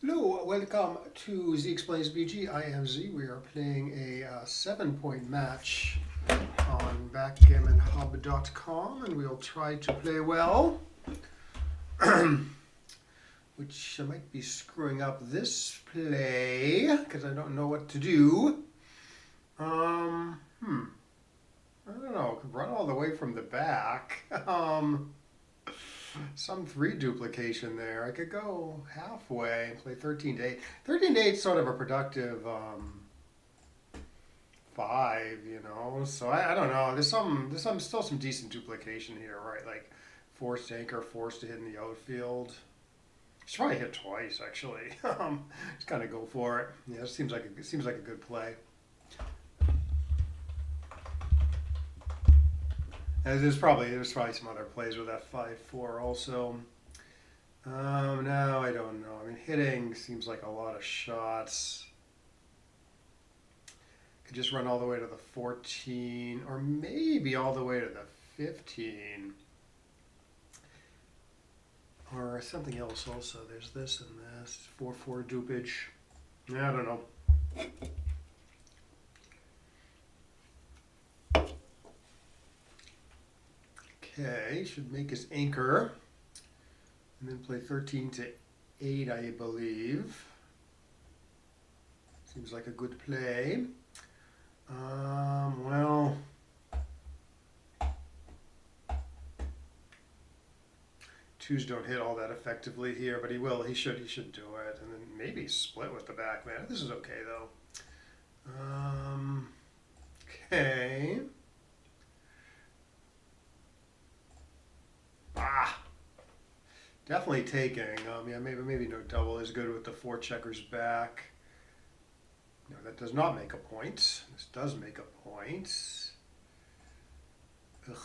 Hello, welcome to Z Explains BG. I am Z. We are playing a 7-point match on backgammonhub.com, and we'll try to play well, which I might be screwing up this play because I don't know what to do. I don't know. Could run all the way from the back. Some 3 duplication there. I could go halfway and play 13 to 8. 13 to 8 is sort of a productive 5, you know. So I don't know. There's still some decent duplication here, right? Like forced anchor, forced to hit in the outfield. Should probably hit twice actually. Just kind of go for it. Yeah, it seems like a good play. And there's probably some other plays with that 5-4 also. No, I don't know. I mean, hitting seems like a lot of shots. Could just run all the way to the 14, or maybe all the way to the 15. Or something else also. There's this and this. 4-4 dupage. Yeah, I don't know. Okay, should make his anchor. And then play 13 to 8, I believe. Seems like a good play. Well, twos don't hit all that effectively here, but he will. He should do it, and then maybe split with the back man. This is okay though. Okay. Definitely taking. Yeah, maybe no double is good with the 4 checkers back. No, that does not make a point. This does make a point. Ugh.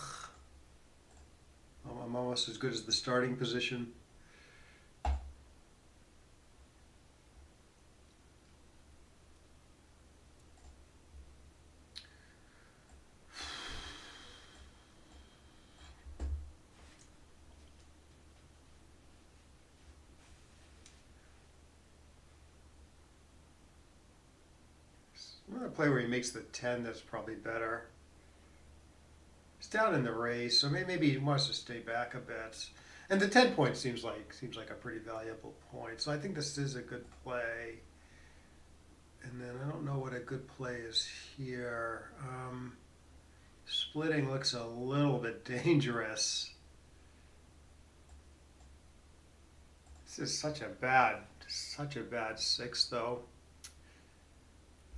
I'm almost as good as the starting position. I'm going to play where he makes the 10. That's probably better. He's down in the race, so maybe he wants to stay back a bit. And the 10 point seems like a pretty valuable point. So I think this is a good play. And then I don't know what a good play is here. Splitting looks a little bit dangerous. This is such a bad 6 though.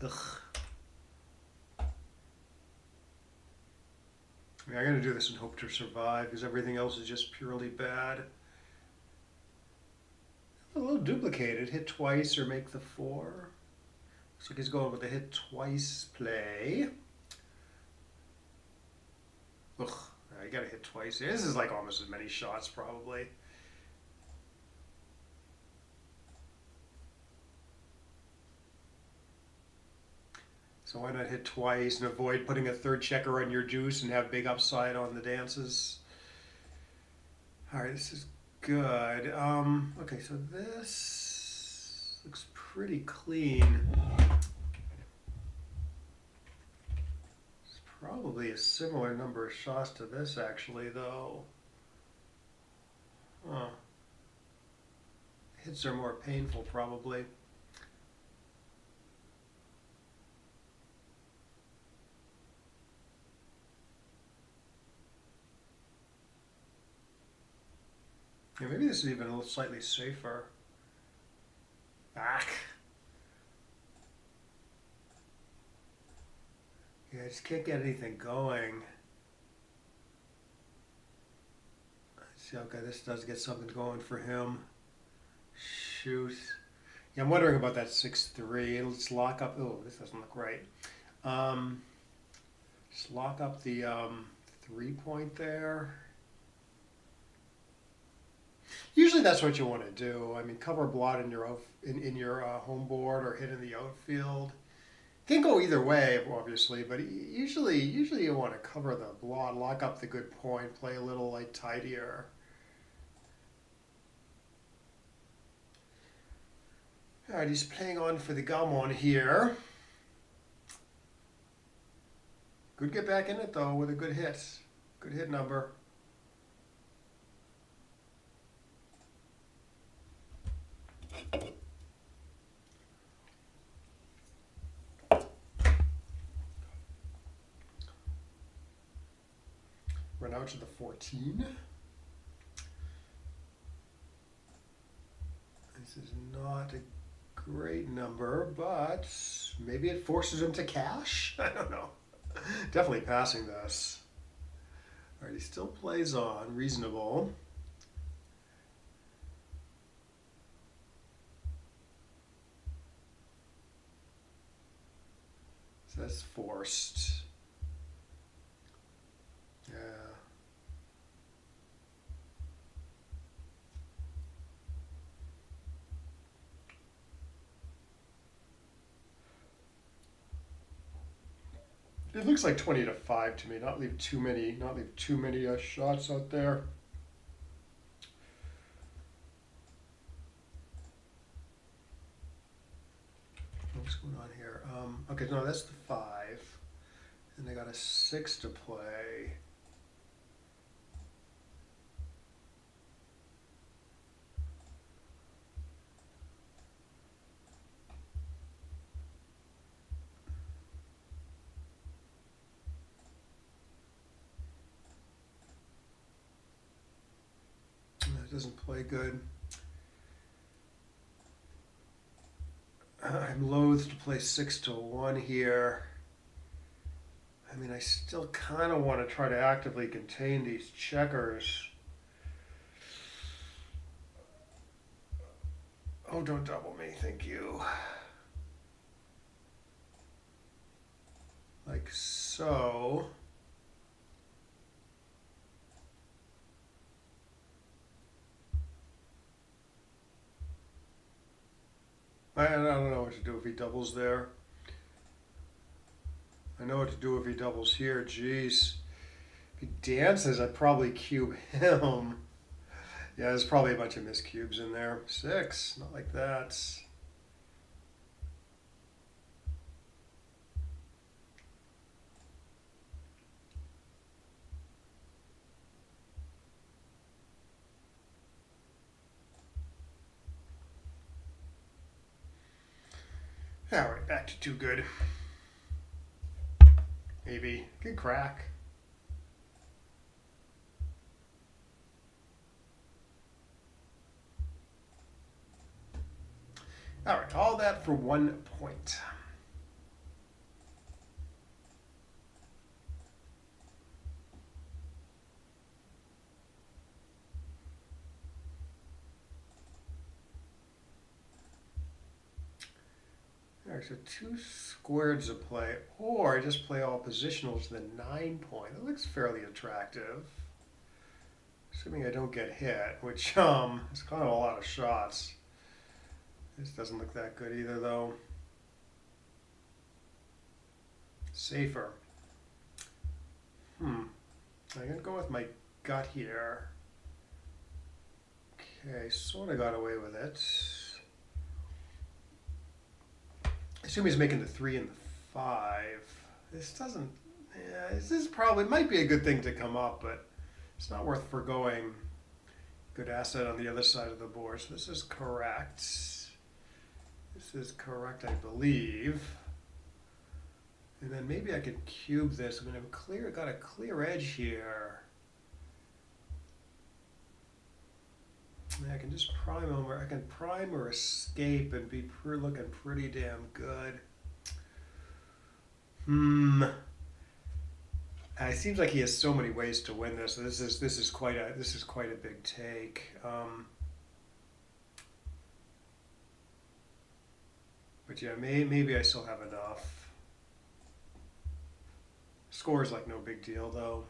Ugh. I mean, I'm going to do this and hope to survive because everything else is just purely bad. A little duplicated. Hit twice or make the 4. Looks like he's going with the hit twice play. Ugh. You got to hit twice. This is like almost as many shots probably. So why not hit twice and avoid putting a 3rd checker on your deuce and have big upside on the dances? All right, this is good. Okay, so this looks pretty clean. It's probably a similar number of shots to this actually, though. Huh. Hits are more painful probably. Yeah, maybe this is even a little slightly safer. Yeah, I just can't get anything going. Let's see how good this does get something going for him. Shoot. Yeah, I'm wondering about that 6-3. Let's lock up. Oh, this doesn't look right. Just lock up the 3 point there. Usually that's what you want to do. I mean, cover blot in your home board or hit in the outfield. Can go either way, obviously, but usually you want to cover the blot, lock up the good point, play a little like tidier. All right, he's playing on for the Gammon here. Could get back in it though with a good hit. Good hit number. Run out to the 14. This is not a great number, but maybe it forces him to cash? I don't know. Definitely passing this. All right, he still plays on, reasonable. So that's forced. Yeah. It looks like 20-5 to me. Not leave too many shots out there. What's going on here? Okay, no, that's the 5, and they got a 6 to play. That doesn't play good. I'm loath to play 6-1 here. I mean, I still kind of want to try to actively contain these checkers. Oh, don't double me, thank you. Like so. I don't know what to do if he doubles there. I know what to do if he doubles here. Jeez. If he dances, I'd probably cube him. Yeah, there's probably a bunch of missed cubes in there. 6, not like that. All right, back to 2 good. Maybe. Good crack. All right, all that for 1 point. All right, so 2 squared to play, or I just play all positional to the 9 point. That looks fairly attractive. Assuming I don't get hit, which is kind of a lot of shots. This doesn't look that good either, though. Safer. I'm gonna go with my gut here. Okay, sort of got away with it. I assume he's making the 3 and the 5. This doesn't. Yeah, this is probably might be a good thing to come up, but it's not worth forgoing. Good asset on the other side of the board. So this is correct. This is correct, I believe. And then maybe I could cube this. I mean, got a clear edge here. I can just prime him, or I can prime or escape and be looking pretty damn good. It seems like he has so many ways to win this. This is quite a big take. But yeah, maybe I still have enough. Score is like no big deal though.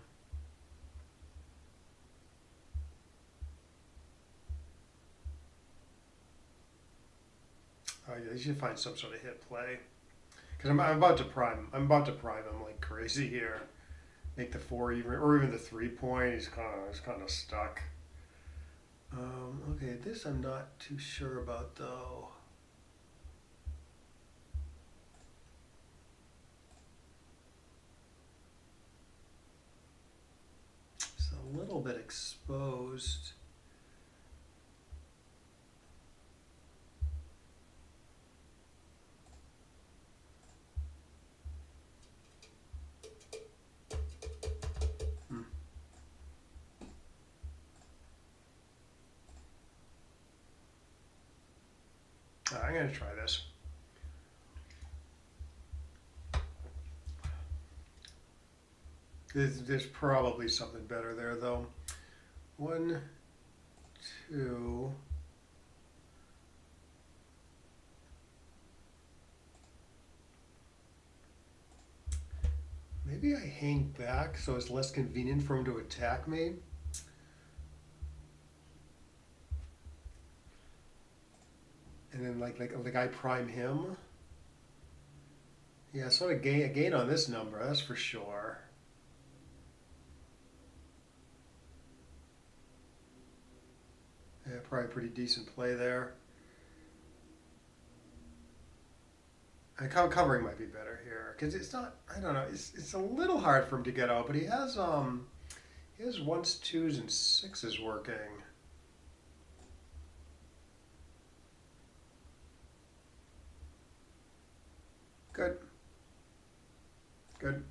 You should find some sort of hit play, because I'm about to prime. I'm about to prime him like crazy here. Make the 4 even, or even the 3 point. He's kind of stuck. Okay, this I'm not too sure about though. a little bit exposed. I'm going to try this. There's probably something better there, though. 1, 2. Maybe I hang back so it's less convenient for him to attack me. And then like I prime him. Yeah, sort of gain on this number, that's for sure. Yeah, probably pretty decent play there. And covering might be better here because it's not. I don't know. It's a little hard for him to get out, but he has 1s, 2s, and 6s working. Good. Good.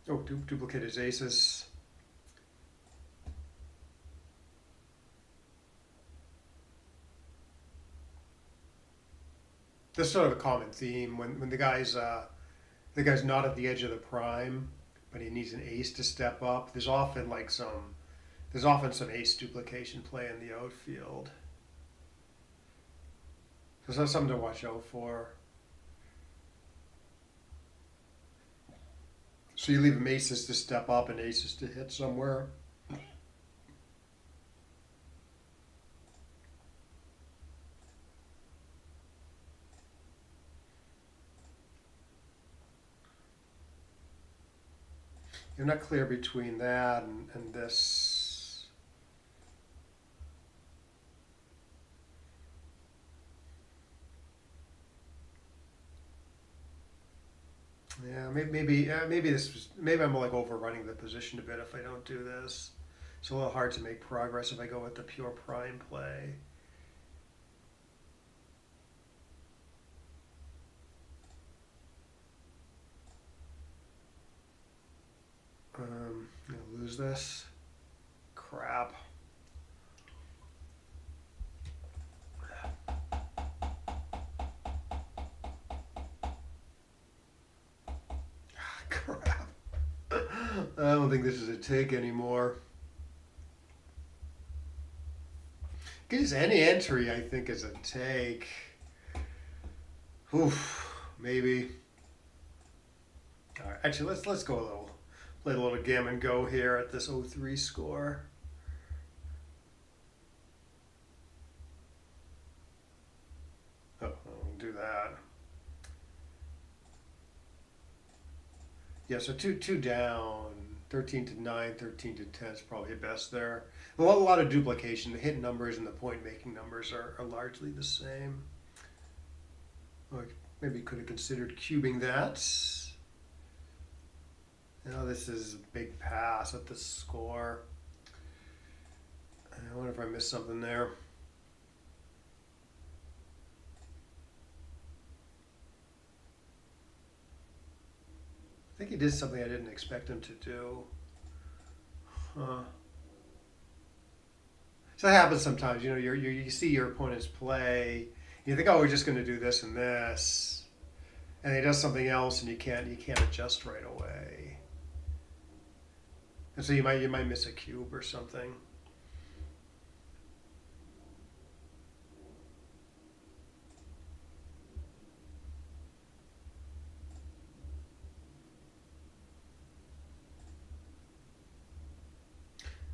Oh, duplicate his aces. That's sort of a common theme when the guy's not at the edge of the prime, but he needs an ace to step up. There's often some ace duplication play in the outfield. So that's something to watch out for. So you leave him aces to step up and aces to hit somewhere. You're not clear between that and this. Yeah, maybe I'm like overrunning the position a bit if I don't do this. It's a little hard to make progress if I go with the pure prime play. Gonna lose this. Crap. Crap. I don't think this is a take anymore. Because any entry, I think, is a take. Oof, maybe. All right, actually, let's go play a little gammon go here at this 0-3 score. Oh, I'll do that. Yeah, so two down, 13 to 9, 13 to 10 is probably best there. A lot of duplication. The hit numbers and the point making numbers are largely the same. Or maybe could have considered cubing that. Now this is a big pass at the score. I wonder if I missed something there. I think he did something I didn't expect him to do. Huh. So that happens sometimes. You know, you see your opponent's play. You think, oh, we're just going to do this and this, and he does something else, and you can't adjust right away. And so you might miss a cube or something.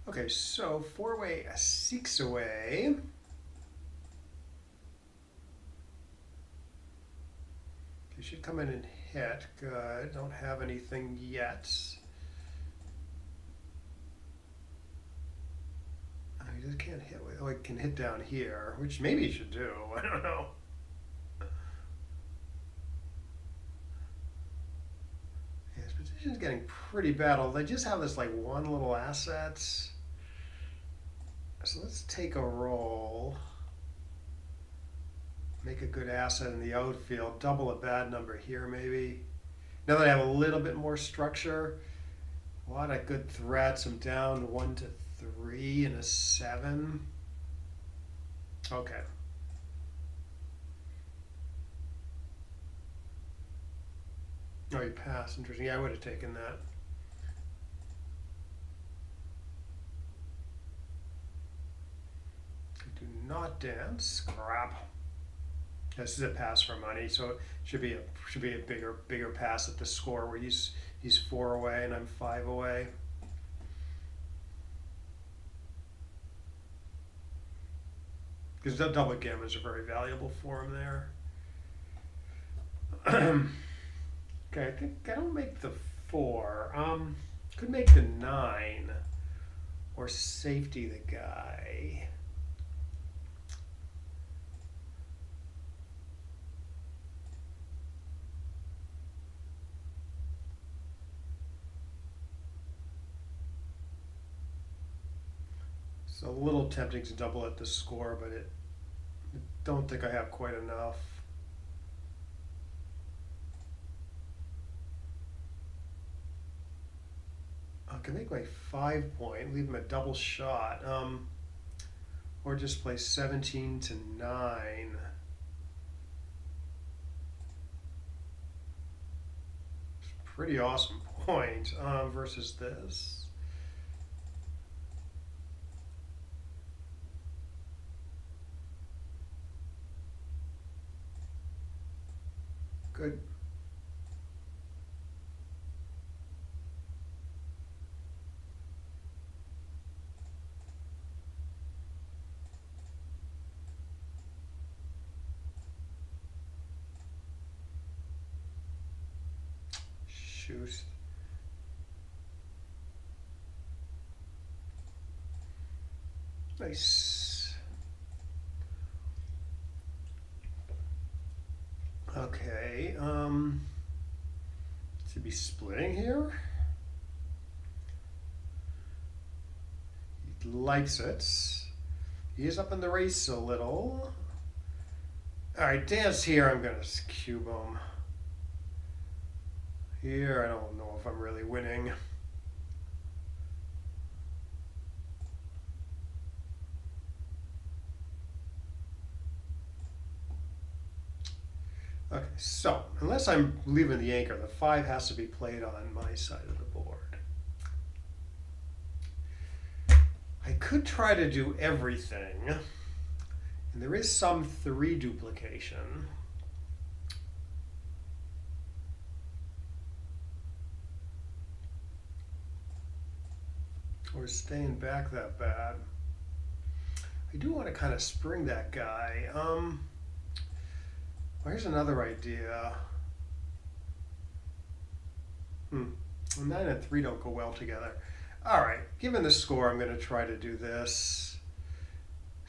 Okay, so 4-way, 6-away. You should come in and hit. Good. Don't have anything yet. You just can't hit with. Oh, I can hit down here, which maybe you should do. I don't know. Position's getting pretty bad, although they just have this like one little asset. So let's take a roll. Make a good asset in the outfield. Double a bad number here maybe. Now that I have a little bit more structure, a lot of good threats. I'm down 1-3 and a 7. Okay. Oh, you passed. Interesting. Yeah, I would have taken that. Do not dance. Crap. This is a pass for money, so it should be a bigger pass at the score where he's 4 away and I'm 5 away. Because double gammons are very valuable for him there. Okay, I think I don't make the 4. Could make the 9 or safety the guy. It's a little tempting to double at the score, but I don't think I have quite enough. I can make my 5 point, leave him a double shot, or just play 17-9. Pretty awesome point versus this. Good. Shoot. Nice. Okay, should be splitting here. He likes it. He is up in the race a little. All right, dance here. I'm gonna cube him. Here, I don't know if I'm really winning. Okay, so unless I'm leaving the anchor, the 5 has to be played on my side of the board. I could try to do everything, and there is some 3 duplication. Or staying back that bad. I do want to kind of spring that guy. Well, here's another idea. 9 and 3 don't go well together. All right, given the score, I'm going to try to do this.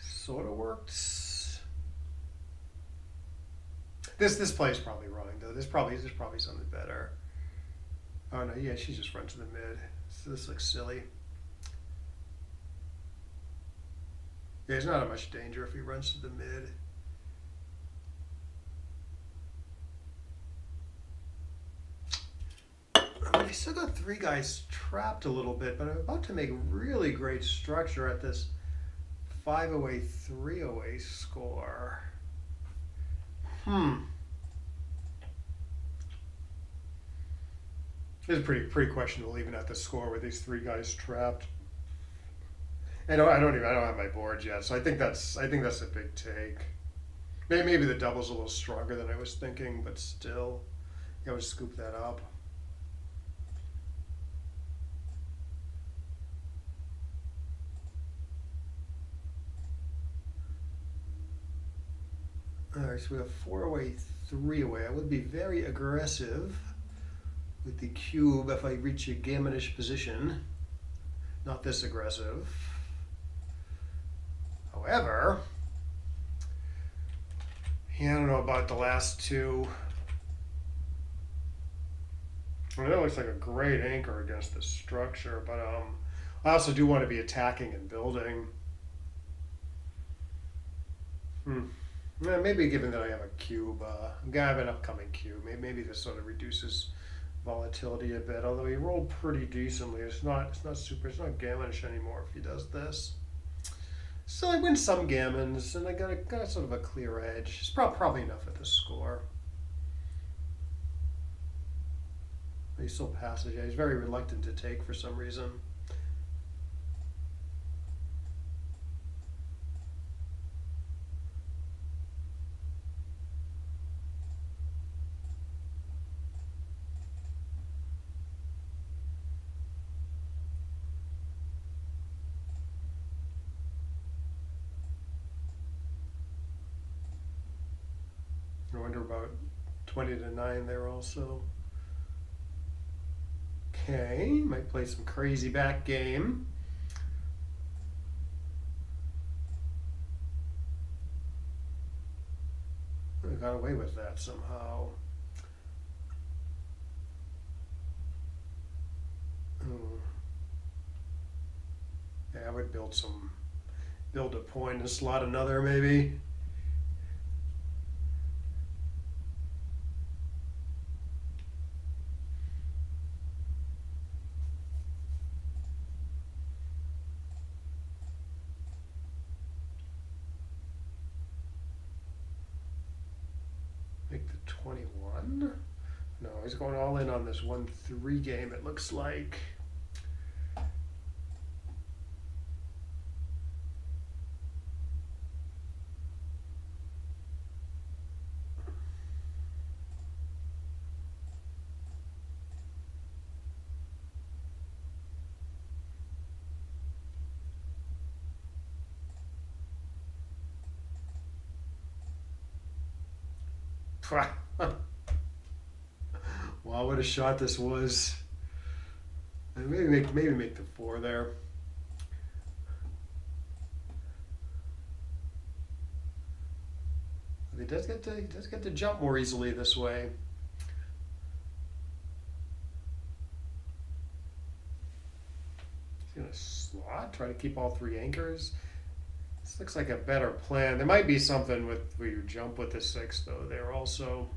Sort of works. This play is probably wrong though. There's probably something better. Oh no, yeah, she just runs to the mid. So this looks silly. Yeah, there's not much danger if he runs to the mid. I mean, I still got 3 guys trapped a little bit, but I'm about to make really great structure at this 5 away, 3 away score. It's pretty questionable even at the score with these 3 guys trapped. And I don't have my board yet, so I think that's a big take. Maybe the double's a little stronger than I was thinking, but still, I would scoop that up. All right, so we have 4 away, 3 away. I would be very aggressive with the cube if I reach a gammonish position. Not this aggressive. However, yeah, I don't know about the last 2. I mean, that looks like a great anchor against the structure, but I also do want to be attacking and building. Hmm. Yeah, maybe given that I have a cube, I have an upcoming cube. Maybe this sort of reduces volatility a bit. Although he rolled pretty decently, it's not super. It's not gammonish anymore if he does this. So I win some gammons, and I got sort of a clear edge. It's probably enough at the score. He still passes. Yeah, he's very reluctant to take for some reason. I wonder about 20 to 9 there also. Okay, might play some crazy back game. I got away with that somehow. Oh. Yeah, I would build a point and slot another maybe. Make the 21. No, he's going all in on this 1-3 game, it looks like. Wow, what a shot this was. Maybe make the 4 there. He does get to jump more easily this way. He's gonna slot, try to keep all 3 anchors. This looks like a better plan. There might be something with where you jump with the 6 though. There also.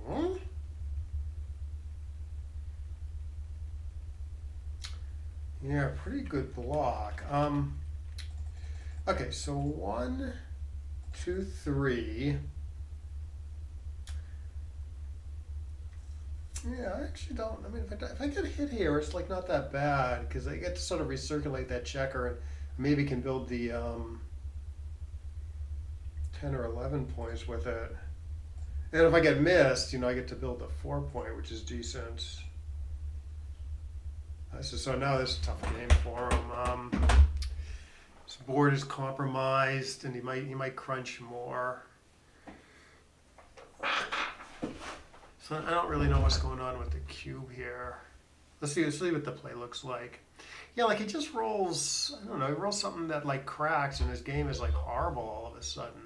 Hmm? Yeah, pretty good block. Okay, so 1, 2, 3. Yeah, I actually don't. I mean, if I get hit here, it's like not that bad because I get to sort of recirculate that checker and maybe can build the 10 or 11 points with it. And if I get missed, I get to build the 4 point, which is decent. So now this is a tough game for him. His board is compromised, and he might crunch more. So I don't really know what's going on with the cube here. Let's see what the play looks like. Yeah, like he just rolls. I don't know. He rolls something that like cracks, and his game is like horrible all of a sudden.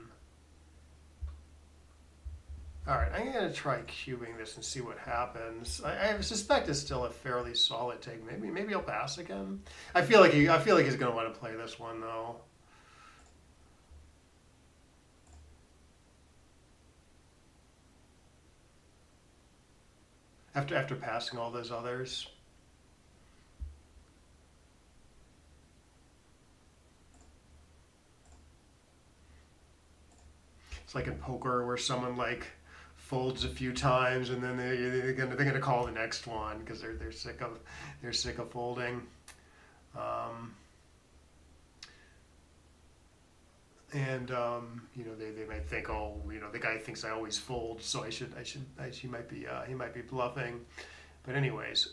All right, I'm gonna try cubing this and see what happens. I suspect it's still a fairly solid take. Maybe he'll pass again. I feel like he's gonna want to play this one though. After passing all those others. It's like in poker where someone like folds a few times and then they're gonna call the next one because they're sick of folding. Um, and they might think, oh, the guy thinks I always fold, so he might be bluffing. But anyways,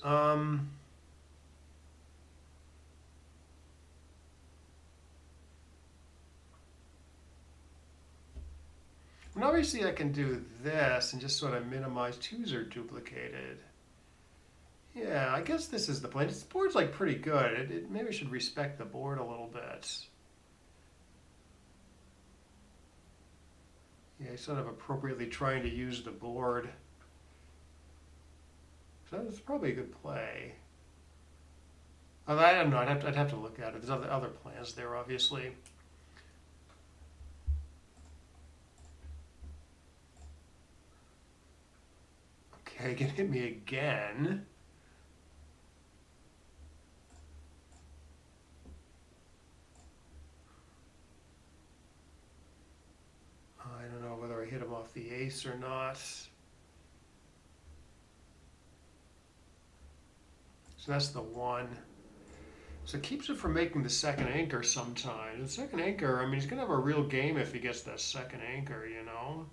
And obviously I can do this and just sort of minimize twos are duplicated. Yeah, I guess this is the plan. This board's like pretty good. Maybe I should respect the board a little bit. Yeah, he's sort of appropriately trying to use the board. So that's probably a good play. Although I don't know. I'd have to look at it. There's other plans there, obviously. Okay, can hit me again. I don't know whether I hit him off the ace or not. So that's the one. So it keeps it from making the second anchor sometimes. The second anchor, I mean, he's going to have a real game if he gets that second anchor, you know?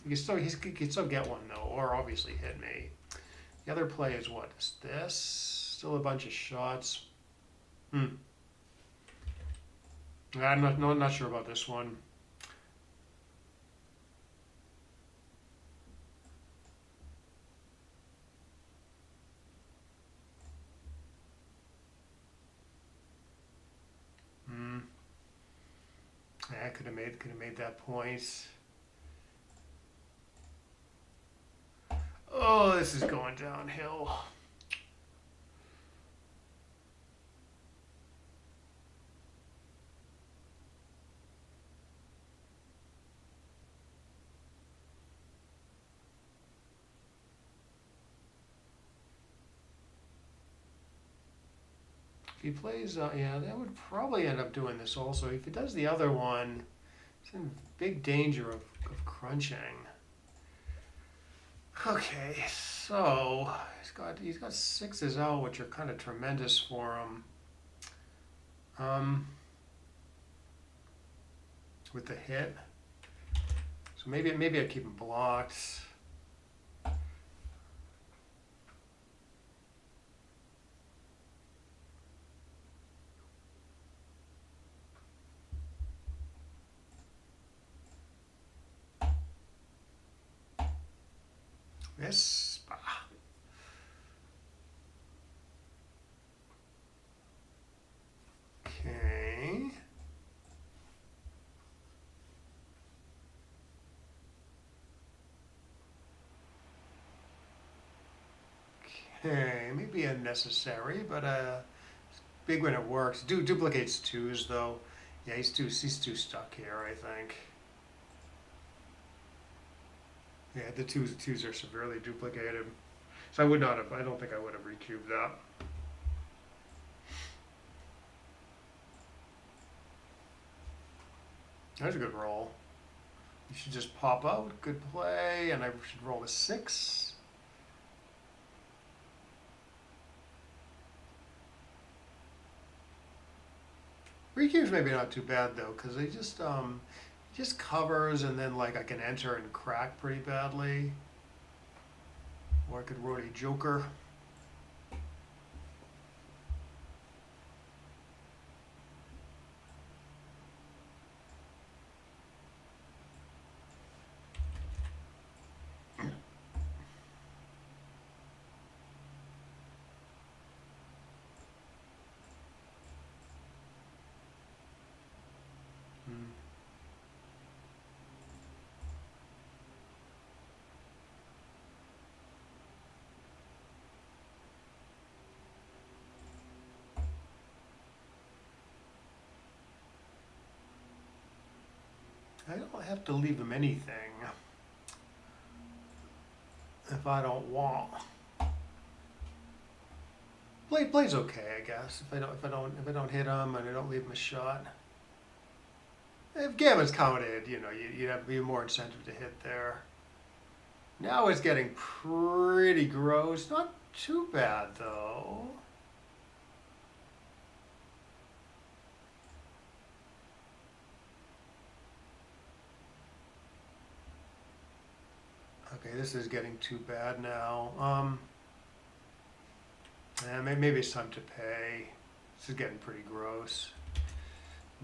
He can still get one, though, or obviously hit me. The other play is what? Is this? Still a bunch of shots. I'm not sure about this one. I could have made that point. Oh, this is going downhill. If he plays, yeah, that would probably end up doing this also. If he does the other one, he's in big danger of crunching. Okay, so he's got sixes out, which are kind of tremendous for him. With the hit, so maybe I keep him blocked. Yes. Okay. Okay, maybe unnecessary, but big when it works. Duplicates twos though. Yeah, he's too stuck here, I think. Yeah, the twos are severely duplicated. So I don't think I would have recubed that. That's a good roll. You should just pop out, good play, and I should roll a 6. Recube's maybe not too bad though, because he just covers and then like I can enter and crack pretty badly. Or I could roll a joker. I don't have to leave him anything if I don't want. Play's okay, I guess. If I don't hit him and I don't leave him a shot. If Gammon's counted, you know, you'd have be more incentive to hit there. Now it's getting pretty gross. Not too bad though. Okay, this is getting too bad now. Yeah, maybe it's time to pay. This is getting pretty gross.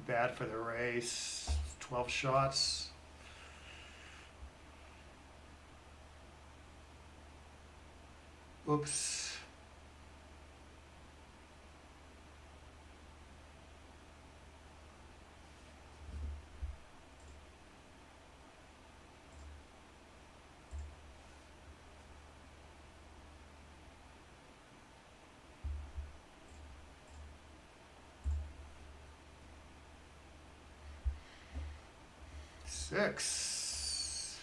Bad for the race. 12 shots. Oops. Six.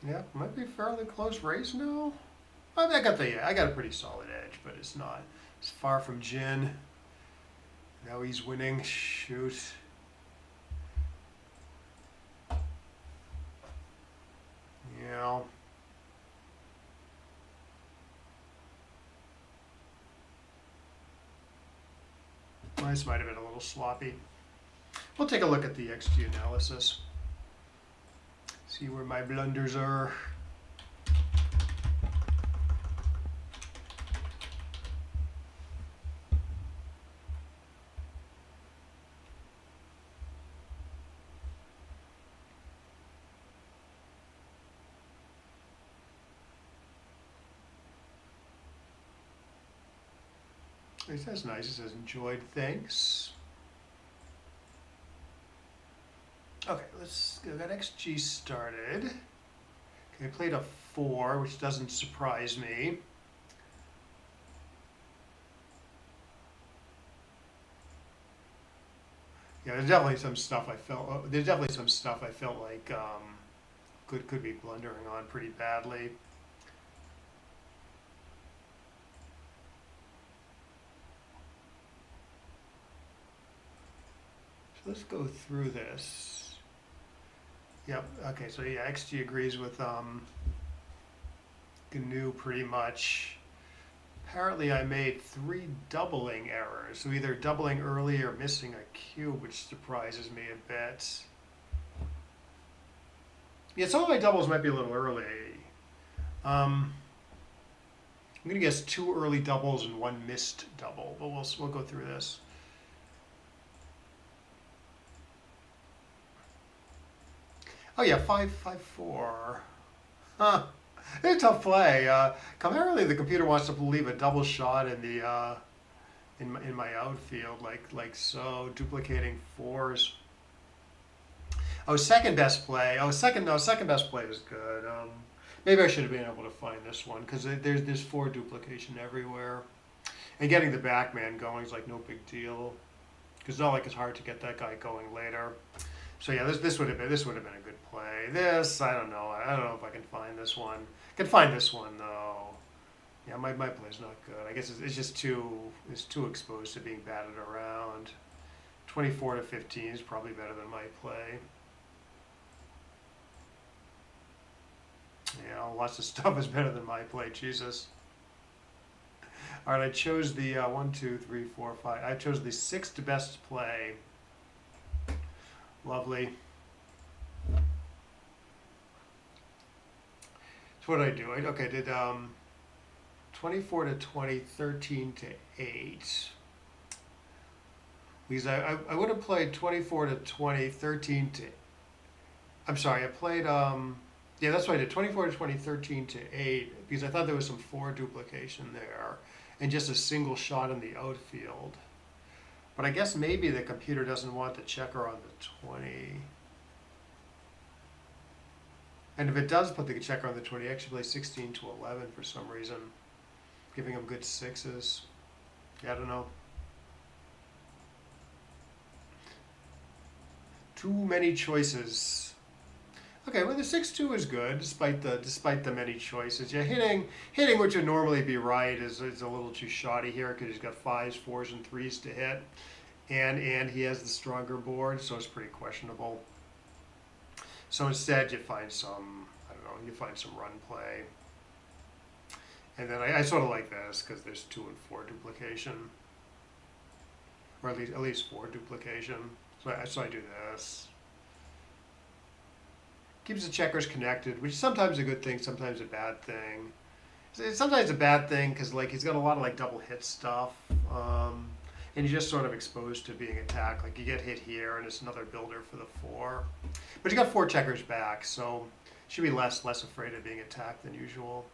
Yeah, might be a fairly close race now. I mean, I got a pretty solid edge, but it's not. It's far from Jin. Now he's winning. Shoot. Yeah. This might have been a little sloppy. We'll take a look at the XG analysis. See where my blunders are. That's nice. It says enjoyed. Thanks. Okay, let's get that XG started. Okay, I played a 4, which doesn't surprise me. Yeah, there's definitely some stuff I felt. There's definitely some stuff I felt like could be blundering on pretty badly. So let's go through this. Yep. Okay. So yeah, XG agrees with GNU pretty much. Apparently, I made 3 doubling errors. So either doubling early or missing a cube, which surprises me a bit. Yeah, some of my doubles might be a little early. I'm gonna guess 2 early doubles and 1 missed double, but we'll go through this. Oh yeah, 5-5-4. Huh. It's a tough play. Primarily, the computer wants to leave a double shot in the in my outfield, like so, duplicating 4s. Oh, second best play. Oh, second best play is good. Maybe I should have been able to find this one because there's 4 duplication everywhere, and getting the Backgammon going is like no big deal because it's not like it's hard to get that guy going later. So yeah, this would have been a good play. This I don't know if I can find this one. I can find this one though. Yeah, my play's not good. I guess it's just too exposed to being batted around. 24-15 is probably better than my play. Yeah, lots of stuff is better than my play. Jesus. All right, I chose the 1, 2, 3, 4, 5. I chose the 6th best play. Lovely. So what did I do? I did 24-20, 13-8. Because I would have played 24-20, 13 to. I'm sorry, I played yeah, that's what I did. 24-20, 13-8 because I thought there was some 4 duplication there and just a single shot in the outfield. But I guess maybe the computer doesn't want the checker on the 20. And if it does put the checker on the 20, I actually play 16-11 for some reason, giving them good 6s. Yeah, I don't know. Too many choices. Okay, well the 6-2 is good despite the many choices. Yeah, hitting which would normally be right is a little too shoddy here because he's got 5s, 4s, and 3s to hit, and he has the stronger board, so it's pretty questionable. So instead, you find some run play, and then I sort of like this because there's 2 and 4 duplication, or at least 4 duplication. So I do this. keeps the checkers connected, which is sometimes a good thing, sometimes a bad thing. It's sometimes a bad thing because like he's got a lot of like double hit stuff, and he's just sort of exposed to being attacked. Like you get hit here, and it's another builder for the 4, but you got 4 checkers back, so should be less afraid of being attacked than usual.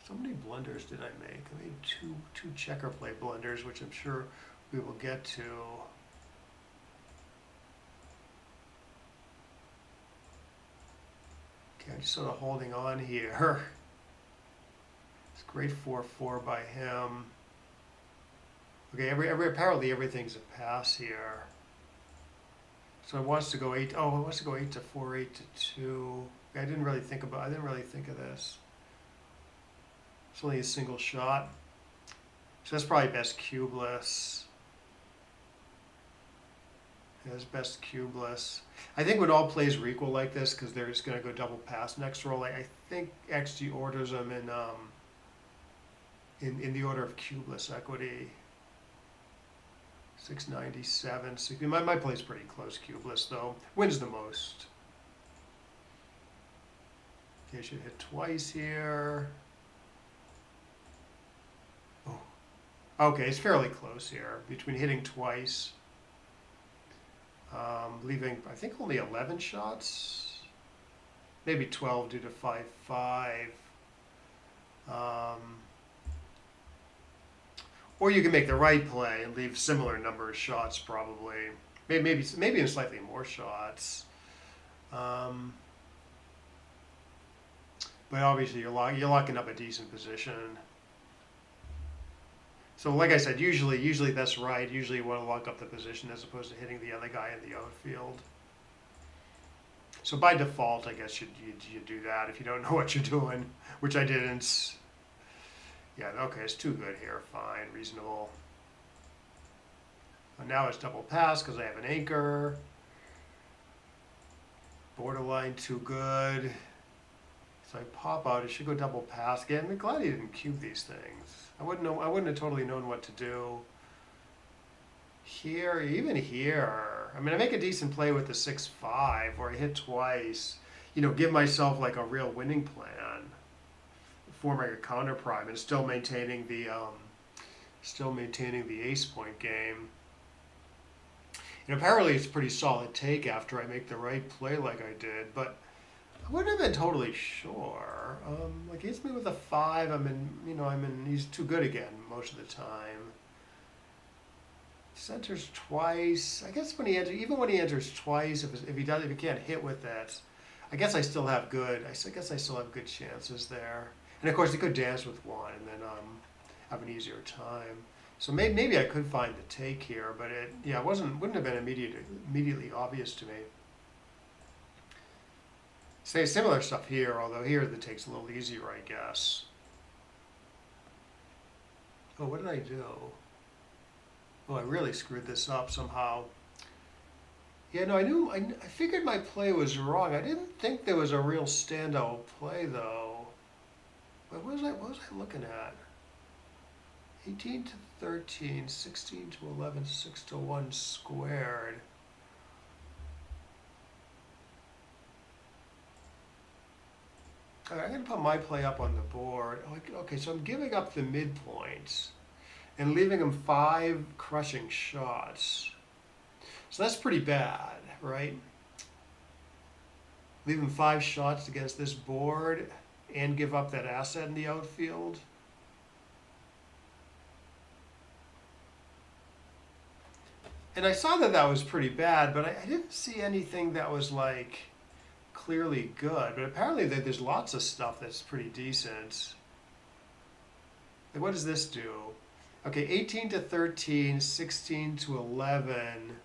So many blunders did I make? I made two checker play blunders, which I'm sure we will get to. Okay, I'm just sort of holding on here. It's great 4-4 by him. Okay, apparently everything's a pass here. So it wants to go 8. Oh, it wants to go 8 to 4, 8 to 2. I didn't really think of this. It's only a single shot. So that's probably best cubeless. Yeah, that's best cubeless. I think when all plays are equal like this, because they're just going to go double pass next roll, I think XG orders them in the order of cubeless equity. 697. My play's pretty close cubeless though. Wins the most. Okay, should hit twice here. Oh. Okay, it's fairly close here. Between hitting twice, leaving I think only 11 shots, maybe 12 due to 5-5. Or you can make the right play and leave similar number of shots probably. Maybe in slightly more shots. But obviously you're locking up a decent position. So like I said, usually that's right. Usually you want to lock up the position as opposed to hitting the other guy in the outfield. So by default, I guess you do that if you don't know what you're doing, which I didn't. Yeah, okay, it's too good here. Fine, reasonable. And now it's double pass because I have an anchor. Borderline too good. So I pop out. It should go double pass again. I'm glad he didn't cube these things. I wouldn't have totally known what to do. Here, even here. I mean, I make a decent play with the 6-5 where I hit twice. You know, give myself like a real winning plan. Forming a counter prime and still maintaining the ace point game. And apparently it's a pretty solid take after I make the right play like I did, but I wouldn't have been totally sure. Like he hits me with a 5. He's too good again most of the time. Centers twice. I guess when he enters twice, if he can't hit with that, I guess I still have good chances there. And of course, he could dance with 1 and then have an easier time. So maybe I could find the take here, but it wouldn't have been immediately obvious to me. Say similar stuff here, although here the take's a little easier, I guess. Oh, what did I do? Oh, I really screwed this up somehow. Yeah, no, I figured my play was wrong. I didn't think there was a real standout play though. What was I looking at? 18 to 13, 16 to 11, 6 to 1 squared. All right, I'm going to put my play up on the board. Okay, so I'm giving up the midpoints and leaving him 5 crushing shots. So that's pretty bad, right? Leave him 5 shots against this board and give up that asset in the outfield. And I saw that was pretty bad, but I didn't see anything that was like clearly good. But apparently there's lots of stuff that's pretty decent. Like what does this do? Okay, 18 to 13, 16 to 11,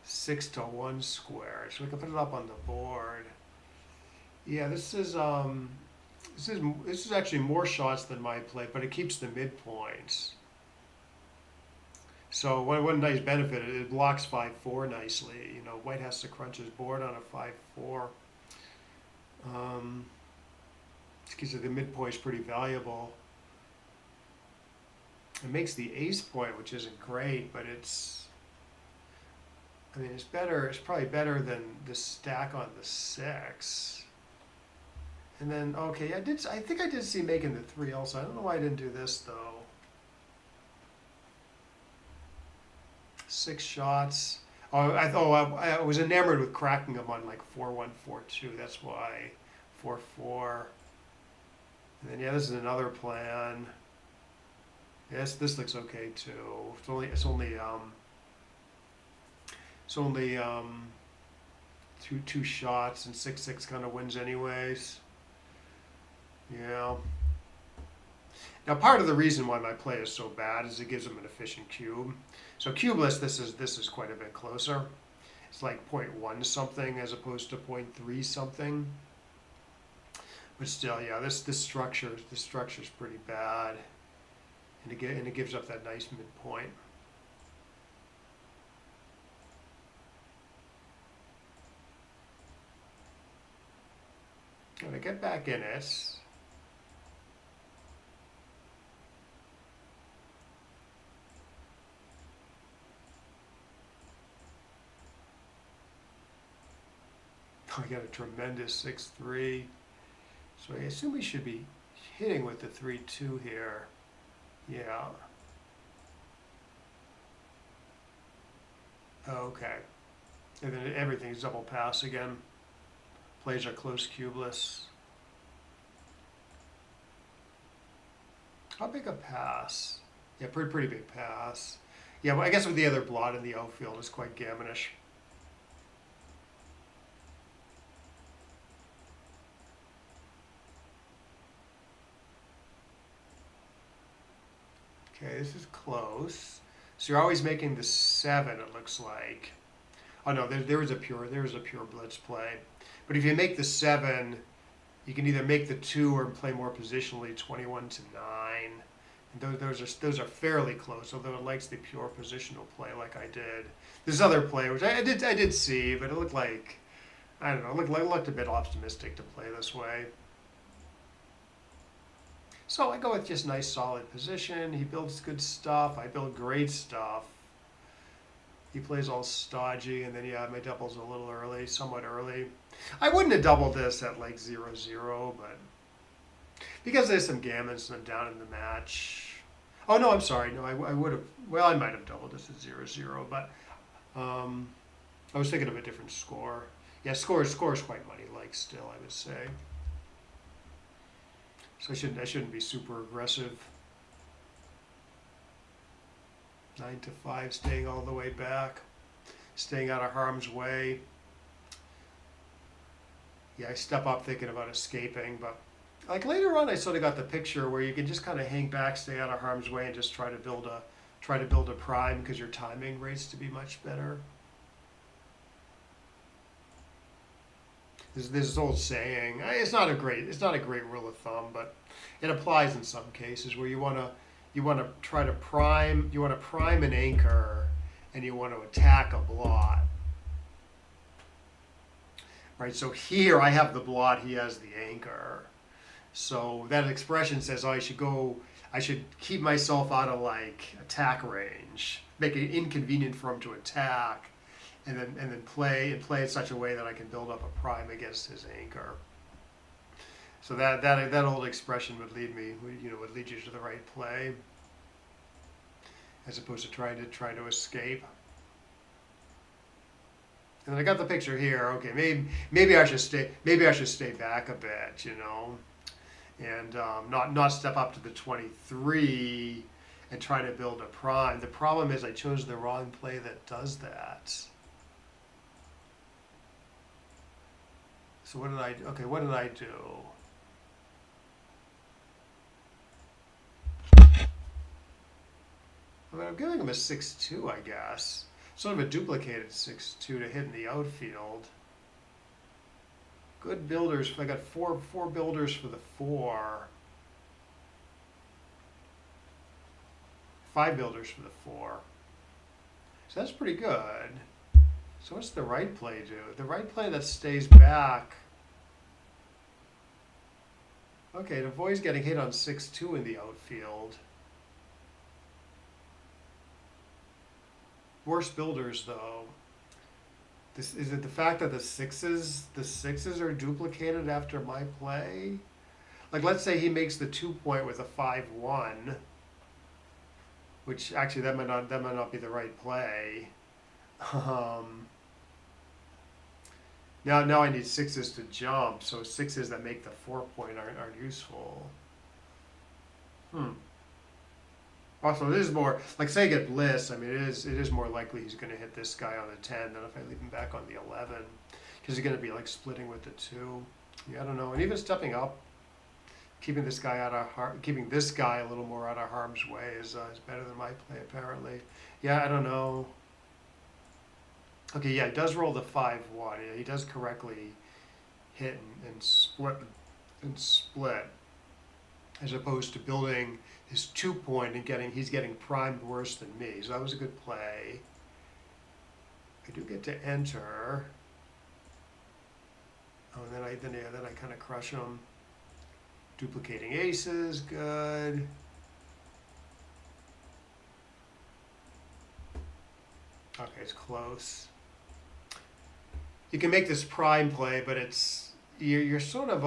6 to 1 square. So we can put it up on the board. Yeah, this is actually more shots than my play, but it keeps the midpoints. So one nice benefit, it blocks 5-4 nicely. You know, White has to crunch his board on a 5-4. Because the midpoint's pretty valuable. It makes the ace point, which isn't great, but I mean, it's better. It's probably better than the stack on the 6. And then, okay, I think I did see making the 3 also. I don't know why I didn't do this though. 6 shots. Oh, I was enamored with cracking them on like 4-1, 4-2. That's why 4-4. And then yeah, this is another plan. Yes, this looks okay too. It's only two shots, and 6-6 kind of wins anyways. Yeah. Now part of the reason why my play is so bad is it gives them an efficient cube. So cubeless, this is quite a bit closer. It's like 0.1 something as opposed to 0.3 something. But still, yeah, this structure is pretty bad, and it gives up that nice midpoint. Gotta get back in it. I got a tremendous 6-3. So I assume we should be hitting with the 3-2 here. Yeah. Okay. And then everything's double pass again. Plays are close cubeless. How big a pass? Yeah, pretty big pass. Yeah, well, I guess with the other blot in the outfield is quite gammonish. Okay, this is close. So you're always making the 7, it looks like. Oh no, there is a pure blitz play. But if you make the 7, you can either make the 2 or play more positionally, 21-9. And those are fairly close, although it likes the pure positional play like I did. This other play, which I did see, but it looked like, I don't know, it looked a bit optimistic to play this way. So I go with just nice solid position. He builds good stuff. I build great stuff. He plays all stodgy, and then yeah, my double's a little early, somewhat early. I wouldn't have doubled this at like 0-0, but because there's some gammons and I'm down in the match. Oh no, I'm sorry. No, I would have. Well, I might have doubled this at 0-0, but I was thinking of a different score. Yeah, score is quite money-like still, I would say. So I shouldn't be super aggressive. 9-5, staying all the way back, staying out of harm's way. Yeah, I step up thinking about escaping, but like later on, I sort of got the picture where you can just kind of hang back, stay out of harm's way, and just try to build a prime because your timing rates to be much better. There's this old saying. It's not a great rule of thumb, but it applies in some cases where you want to try to prime. You want to prime an anchor, and you want to attack a blot. Right. So here I have the blot. He has the anchor. So that expression says, oh, I should keep myself out of like attack range, make it inconvenient for him to attack. And then play in such a way that I can build up a prime against his anchor. So that old expression would lead you to the right play, as opposed to trying to escape. And I got the picture here. Okay, maybe I should stay back a bit, and not step up to the 23 and try to build a prime. The problem is I chose the wrong play that does that. So what did I do? I'm giving him a 6-2, I guess. Sort of a duplicated 6-2 to hit in the outfield. Good builders. I got four builders for the 4. 5 builders for the 4. So that's pretty good. So what's the right play do? The right play that stays back. Okay, it avoids getting hit on 6-2 in the outfield. worse builders though. This is it the fact that the sixes are duplicated after my play? Like let's say he makes the 2 point with a 5-1, which actually that might not be the right play. Um, now I need sixes to jump, so sixes that make the 4 point aren't useful. Hmm. Also, it is more like say I get bliss. I mean, it is more likely he's going to hit this guy on the 10 than if I leave him back on the 11, because he's going to be like splitting with the 2. Yeah, I don't know. And even stepping up, keeping this guy keeping this guy a little more out of harm's way is better than my play apparently. Yeah, I don't know. Okay, yeah, he does roll the 5-1. Yeah, he does correctly hit and split, as opposed to building his 2 point and he's getting primed worse than me. So that was a good play. I do get to enter. Oh, and then I kind of crush him. Duplicating aces, good. Okay, it's close. You can make this prime play, but you're sort of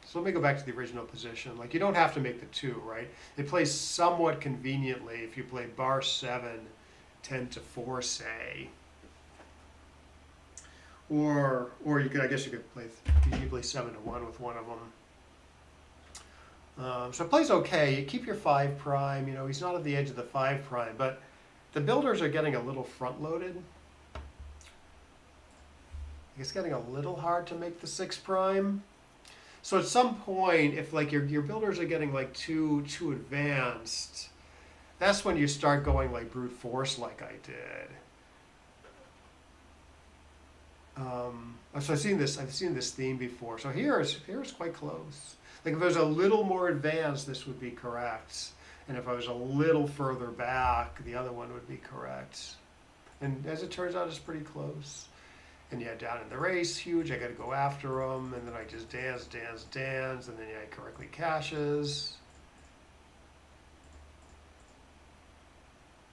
so let me go back to the original position. Like you don't have to make the 2, right? It plays somewhat conveniently if you play bar 7, 10-4, say. Or you could, I guess you could play 7-1 with one of them. So it plays okay. You keep your 5 prime. He's not at the edge of the 5 prime, but the builders are getting a little front loaded. It's getting a little hard to make the 6 prime. So at some point, if like your builders are getting like too advanced, that's when you start going like brute force like I did. So I've seen this theme before. So here's quite close. Like if it was a little more advanced, this would be correct. And if I was a little further back, the other one would be correct. And as it turns out, it's pretty close. And yeah, down in the race, huge. I got to go after him, and then I just dance, and then he correctly cashes.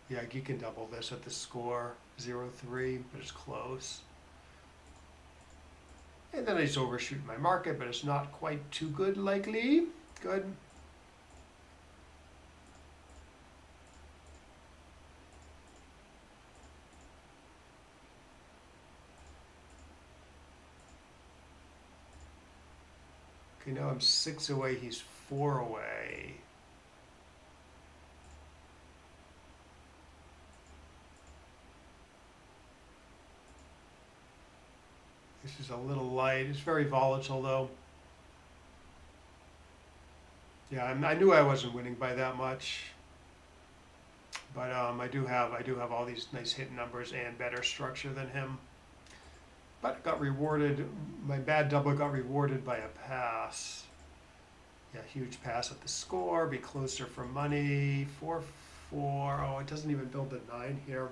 Yeah, you can double this at the score, 0-3, but it's close. And then I just overshoot my market, but it's not quite too good, likely. Good. Okay, now I'm 6 away, he's 4 away. This is a little light. It's very volatile though. Yeah, I knew I wasn't winning by that much. But I do have all these nice hit numbers and better structure than him. But it got rewarded, my bad double got rewarded by a pass. Yeah, huge pass at the score, be closer for money, 4-4. Oh, it doesn't even build the 9 here.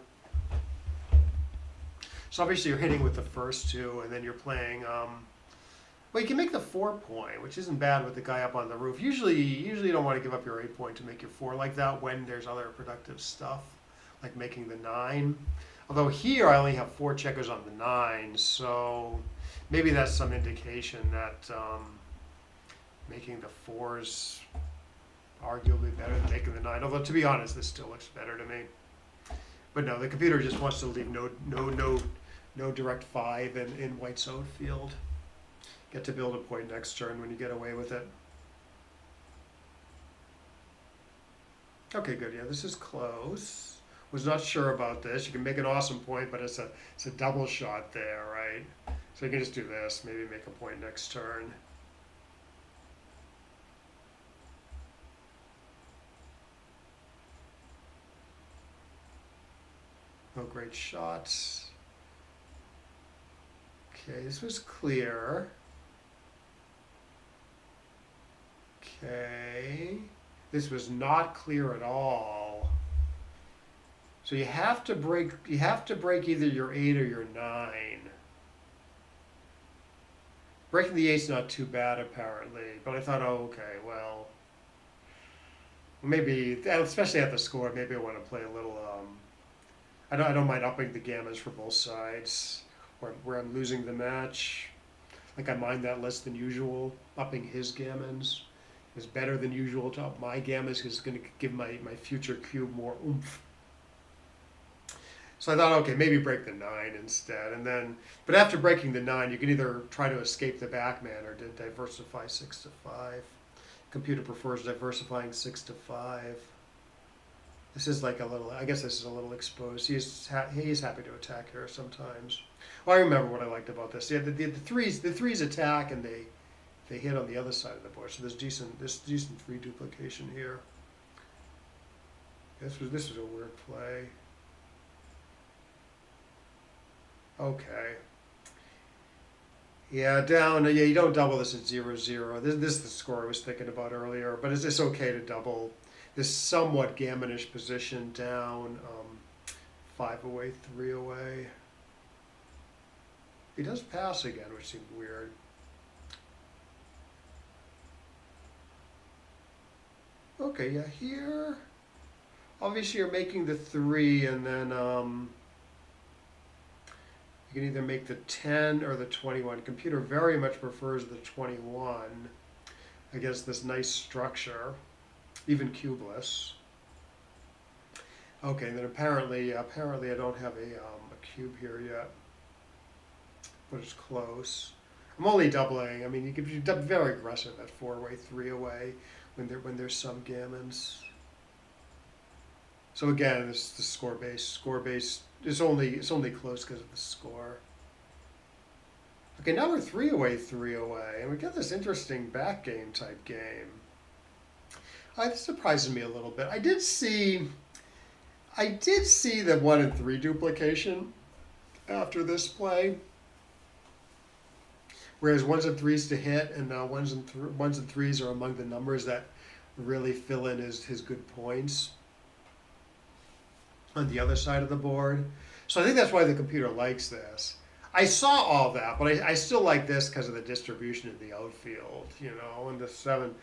So obviously you're hitting with the first 2, and then you're playing, well, you can make the 4 point, which isn't bad with the guy up on the roof. Usually you don't want to give up your 8 point to make your 4 like that when there's other productive stuff, like making the 9. Although here I only have 4 checkers on the 9, so maybe that's some indication that making the 4's arguably better than making the 9. Although to be honest, this still looks better to me. But no, the computer just wants to leave no direct 5 in white's outfield. Get to build a point next turn when you get away with it. Okay, good. Yeah, this is close. Was not sure about this. You can make an awesome point, but it's a double shot there, right? So you can just do this, maybe make a point next turn. No great shots. Okay, this was clear. Okay, this was not clear at all. So you have to break either your 8 or your 9. Breaking the 8's not too bad apparently, but I thought, oh, okay, well, maybe, especially at the score, maybe I want to play a I don't mind upping the gammons for both sides, where I'm losing the match. Like I mind that less than usual. Upping his gammons is better than usual to up my gammons because it's going to give my future cube more oomph. So I thought, okay, maybe break the 9 instead, and then, but after breaking the 9, you can either try to escape the backman or diversify 6 to 5. Computer prefers diversifying 6 to 5. This is like a little, I guess this is a little exposed. He's happy to attack here sometimes. Well, I remember what I liked about this. Yeah, the threes attack and they hit on the other side of the board. So there's decent 3 duplication here. This was a weird play. Okay. Yeah, down. Yeah, you don't double this at 0-0. This is the score I was thinking about earlier. But is this okay to double this somewhat gammonish position down? 5 away, 3 away. He does pass again, which seems weird. Okay, yeah, here. Obviously, you're making the 3, and then you can either make the 10 or the 21. Computer very much prefers the 21 against this nice structure, even cubeless. Okay, then apparently I don't have a cube here yet, but it's close. I'm only doubling. I mean, you could be very aggressive at 4 away, 3 away when there's some gammons. So again, this the score base. It's only close because of the score. Okay, now we're 3 away, 3 away, and we get this interesting backgammon type game. This surprises me a little bit. I did see the 1 and 3 duplication after this play, whereas 1s and 3s to hit, and now 1s and 3s are among the numbers that really fill in his good points on the other side of the board. So I think that's why the computer likes this. I saw all that, but I still like this because of the distribution in the outfield, you know, and the 7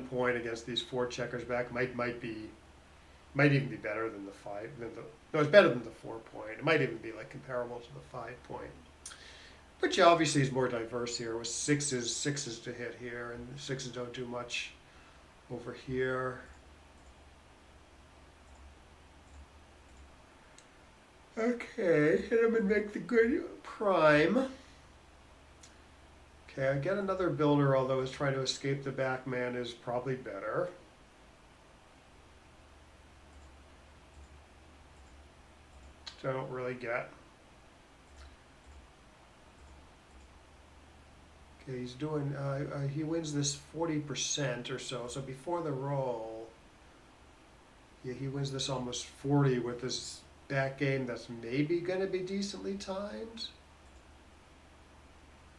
point against these 4 checkers back might even be better than the 5. No, it's better than the 4 point. It might even be like comparable to the 5 point. But yeah, obviously he's more diverse here with sixes to hit here, and 6s don't do much over here. Okay, hit him and make the good prime. Okay, I get another builder, although his trying to escape the back man is probably better. So I don't really get. Okay, he's doing, he wins this 40% or so. So before the roll, yeah, he wins this almost 40 with this back game that's maybe going to be decently timed.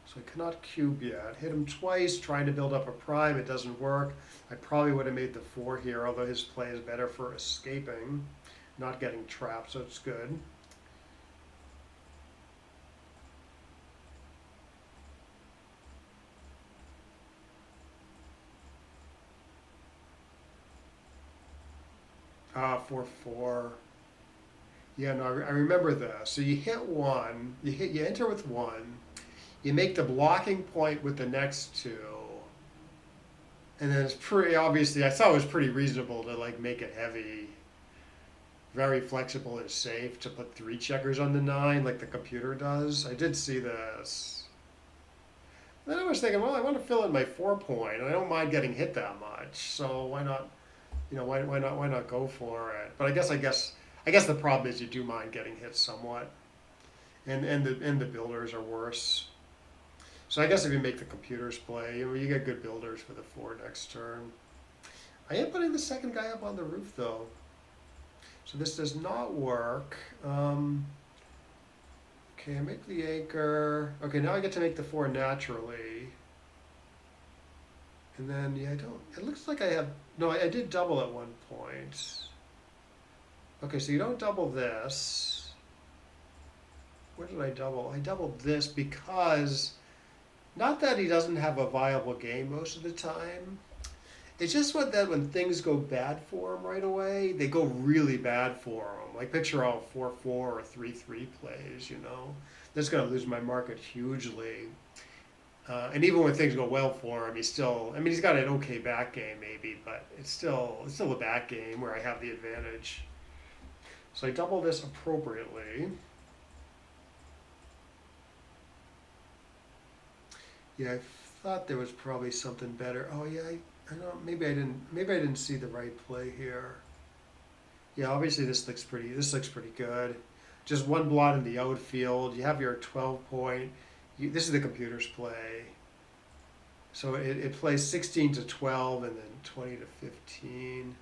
So I cannot cube yet. Hit him twice, trying to build up a prime. It doesn't work. I probably would have made the 4 here, although his play is better for escaping, not getting trapped, so it's good. Ah, 4-4. Yeah, no, I remember this. So you hit 1, you enter with 1, you make the blocking point with the next 2, and then it's pretty obviously, I thought it was pretty reasonable to like make it heavy, very flexible and safe to put 3 checkers on the 9 like the computer does. I did see this. Then I was thinking, well, I want to fill in my 4 point, and I don't mind getting hit that much, so why not? You know, why not go for it? But I guess the problem is you do mind getting hit somewhat, and the builders are worse. So I guess if you make the computers play, you get good builders for the 4 next turn. I am putting the second guy up on the roof though, so this does not work. Okay, I make the anchor. Okay, now I get to make the 4 naturally. And then, yeah, it looks like I have, no, I did double at one point. Okay, so you don't double this. Where did I double? I doubled this because, not that he doesn't have a viable game most of the time, It's just what that when things go bad for them right away, they go really bad for them. Like picture all 4-4 or 3-3 plays, you know. That's going to lose my market hugely. And even when things go well for him, he's still. I mean, he's got an okay back game maybe, but it's still a back game where I have the advantage. So I double this appropriately. Yeah, I thought there was probably something better. Oh yeah, I don't. Maybe I didn't. Maybe I didn't see the right play here. Yeah, obviously this looks pretty. This looks pretty good. Just one blot in the outfield. You have your 12 point. This is the computer's play. So it plays 16 to 12 and then 20 to 15.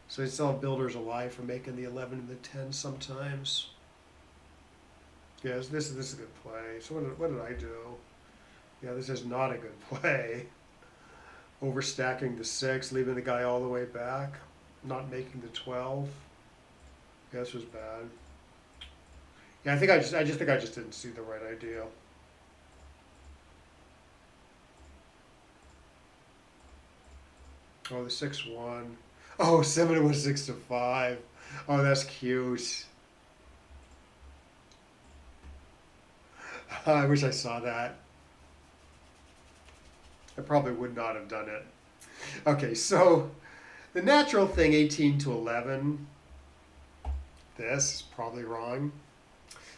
So it's all builders alive for making the 11 and the 10 sometimes. Yes, this is a good play. So what did I do? Yeah, this is not a good play. Overstacking the 6, leaving the guy all the way back, not making the 12. Yeah, this was bad. Yeah, I just think I just didn't see the right idea. Oh, the 6-1. Oh, 7 was 6 to 5. Oh, that's cute. I wish I saw that. I probably would not have done it. Okay, so the natural thing, 18 to 11. This is probably wrong.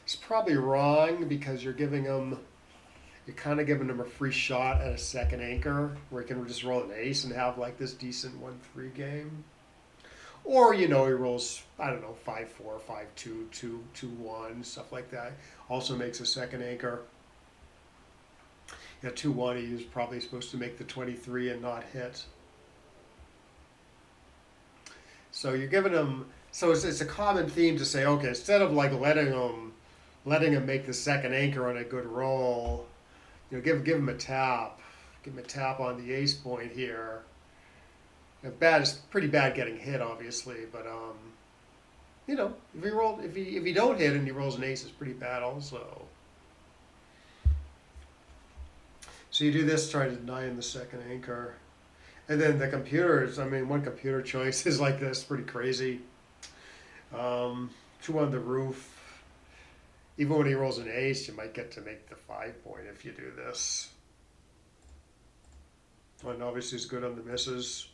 It's probably wrong because you're kind of giving him a free shot at a second anchor where he can just roll an ace and have like this decent 1-3 game. Or, he rolls, I don't know, 5-4, 5-2, 2-1, stuff like that. Also makes a second anchor. Yeah, 2-1, he was probably supposed to make the 23 and not hit. So you're giving him, so it's a common theme to say, okay, instead of like letting him make the second anchor on a good roll, give him a tap. Give him a tap on the ace point here. It's pretty bad getting hit, obviously, but if he don't hit and he rolls an ace, it's pretty bad also. So you do this, try to deny him the second anchor, and then the computers. I mean, one computer choice is like this, pretty crazy. 2 on the roof. Even when he rolls an ace, you might get to make the 5 point if you do this. And obviously, it's good on the misses.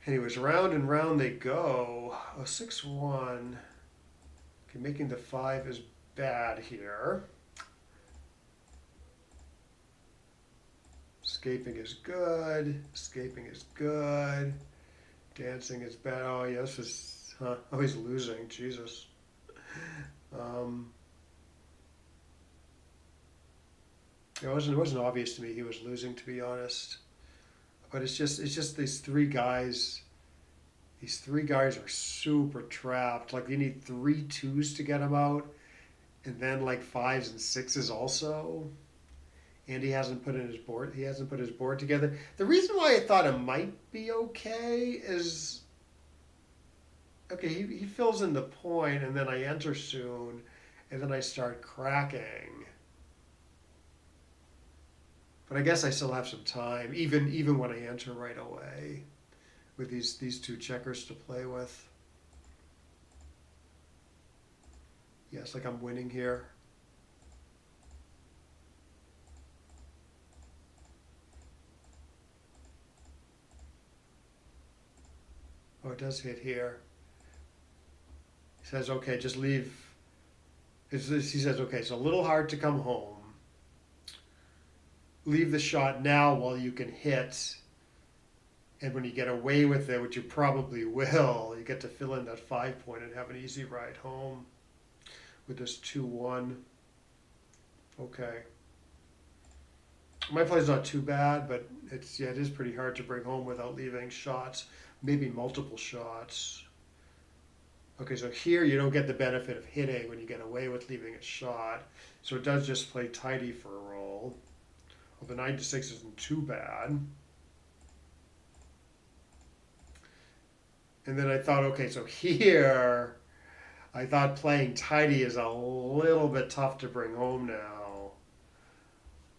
Anyways, round and round they go. Oh, 6-1. Okay, making the 5 is bad here. Escaping is good. Escaping is good. Dancing is bad. Oh, yeah, this is... Huh. Oh, he's losing. Jesus. It wasn't obvious to me he was losing, to be honest. But it's just these three guys. These three guys are super trapped. Like you need 3 2s to get them out, and then like 5s and 6s also. And he hasn't put in his board. He hasn't put his board together. The reason why I thought it might be okay is, okay, he fills in the point, and then I enter soon, and then I start cracking. But I guess I still have some time, even when I enter right away, with these 2 checkers to play with. Yes, like I'm winning here. Oh, it does hit here. He says, okay, just leave. He says, okay, it's a little hard to come home. Leave the shot now while you can hit. And when you get away with it, which you probably will, you get to fill in that 5 point and have an easy ride home with this 2-1. Okay. My play's not too bad, but it is pretty hard to bring home without leaving shots, maybe multiple shots. Okay, so here you don't get the benefit of hitting when you get away with leaving a shot. So it does just play tidy for a roll. Well, the 9 to 6 isn't too bad. And then I thought, okay, so here, I thought playing tidy is a little bit tough to bring home now.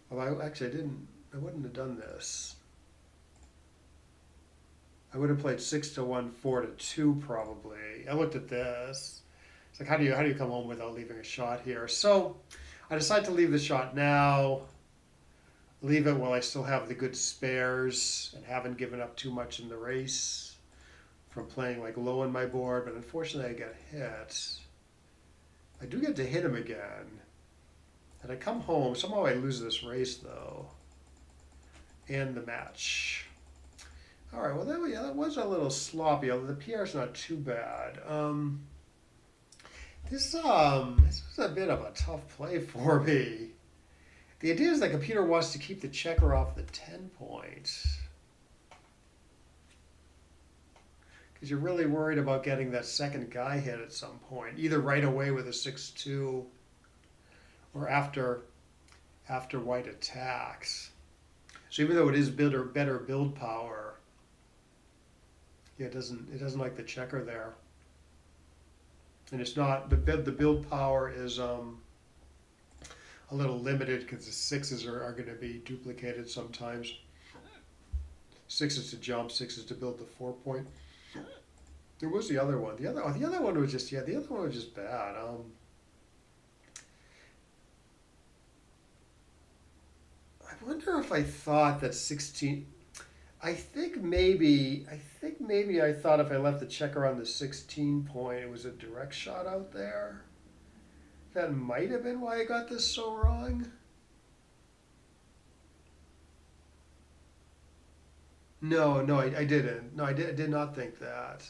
Although I wouldn't have done this. I would have played 6 to 1, 4 to 2 probably. I looked at this. It's like, how do you come home without leaving a shot here? So I decided to leave the shot now. Leave it while I still have the good spares and haven't given up too much in the race from playing like low on my board. But unfortunately, I got hit. I do get to hit him again. And I come home. Somehow I lose this race though. And the match. All right, well, that was a little sloppy, although the PR's not too bad. This was a bit of a tough play for me. The idea is the computer wants to keep the checker off the 10 points. Because you're really worried about getting that second guy hit at some point, either right away with a 6-2 or after white attacks. So even though it is better build power, yeah, it doesn't like the checker there. And it's not, the build power is a little limited because the 6s are going to be duplicated sometimes. 6s to jump, 6s to build the 4-point. There was the other one. The other one was just bad. I wonder if I thought that 16. I think maybe I thought if I left the checker on the 16 point, it was a direct shot out there. That might have been why I got this so wrong. No, I didn't. No, I did not think that.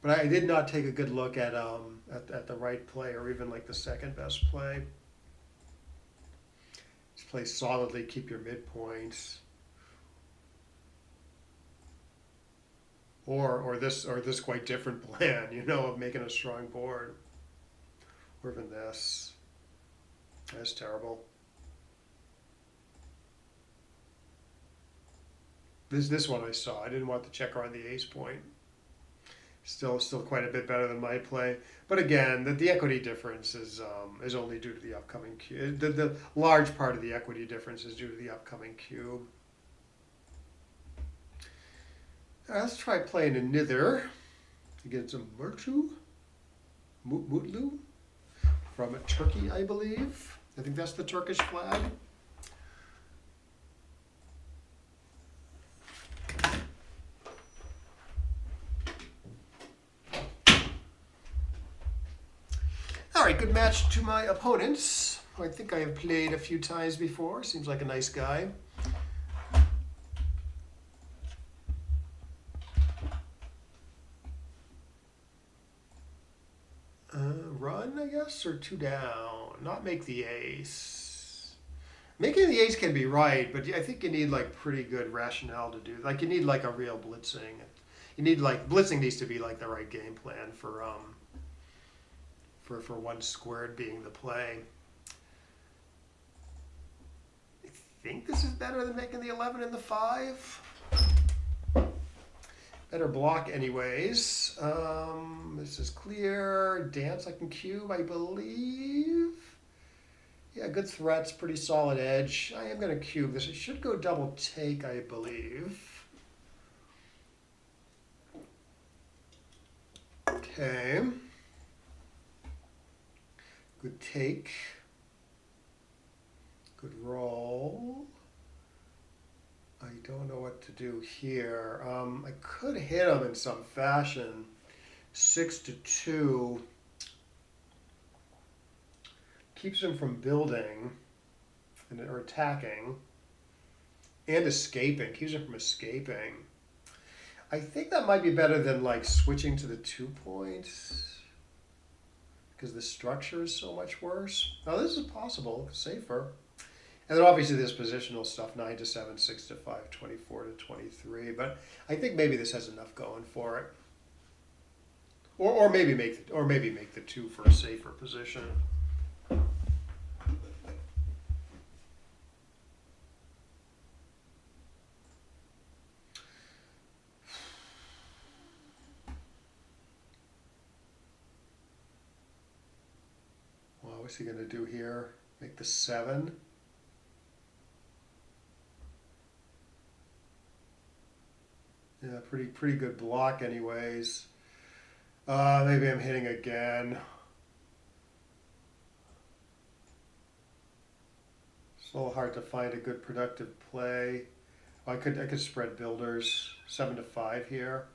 But I did not take a good look at the right play or even like the second best play. Just play solidly, keep your midpoints. Or this quite different plan, of making a strong board. Or even this. That's terrible. This one I saw. I didn't want the checker on the ace point. Still quite a bit better than my play. But again, the equity difference is only due to the upcoming cube. The large part of the equity difference is due to the upcoming cube. Let's try playing a nither against a Mutlu from Turkey, I believe. I think that's the Turkish flag. All right, good match to my opponents, who I think I have played a few times before. Seems like a nice guy. Run, I guess, or 2 down. Not make the ace. Making the ace can be right, but I think you need like pretty good rationale to do. Like you need like a real blitzing. You need like blitzing needs to be like the right game plan for 1 squared being the play. I think this is better than making the 11 and the 5. Better block anyways. This is clear. Dance I can cube, I believe. Yeah, good threats, pretty solid edge. I am going to cube this. It should go double take, I believe. Okay. Good take. Good roll. I don't know what to do here. I could hit him in some fashion. 6-2 keeps him from building or attacking and escaping. Keeps him from escaping. I think that might be better than like switching to the 2 points because the structure is so much worse. Now this is possible, safer. And then obviously this positional stuff, 9-7, 6-5, 24-23. But I think maybe this has enough going for it. Or maybe make the 2 for a safer position. Well, what's he gonna do here? Make the 7. Yeah, pretty good block anyways. Maybe I'm hitting again. It's a little hard to find a good productive play. I could spread builders 7 to 5 here.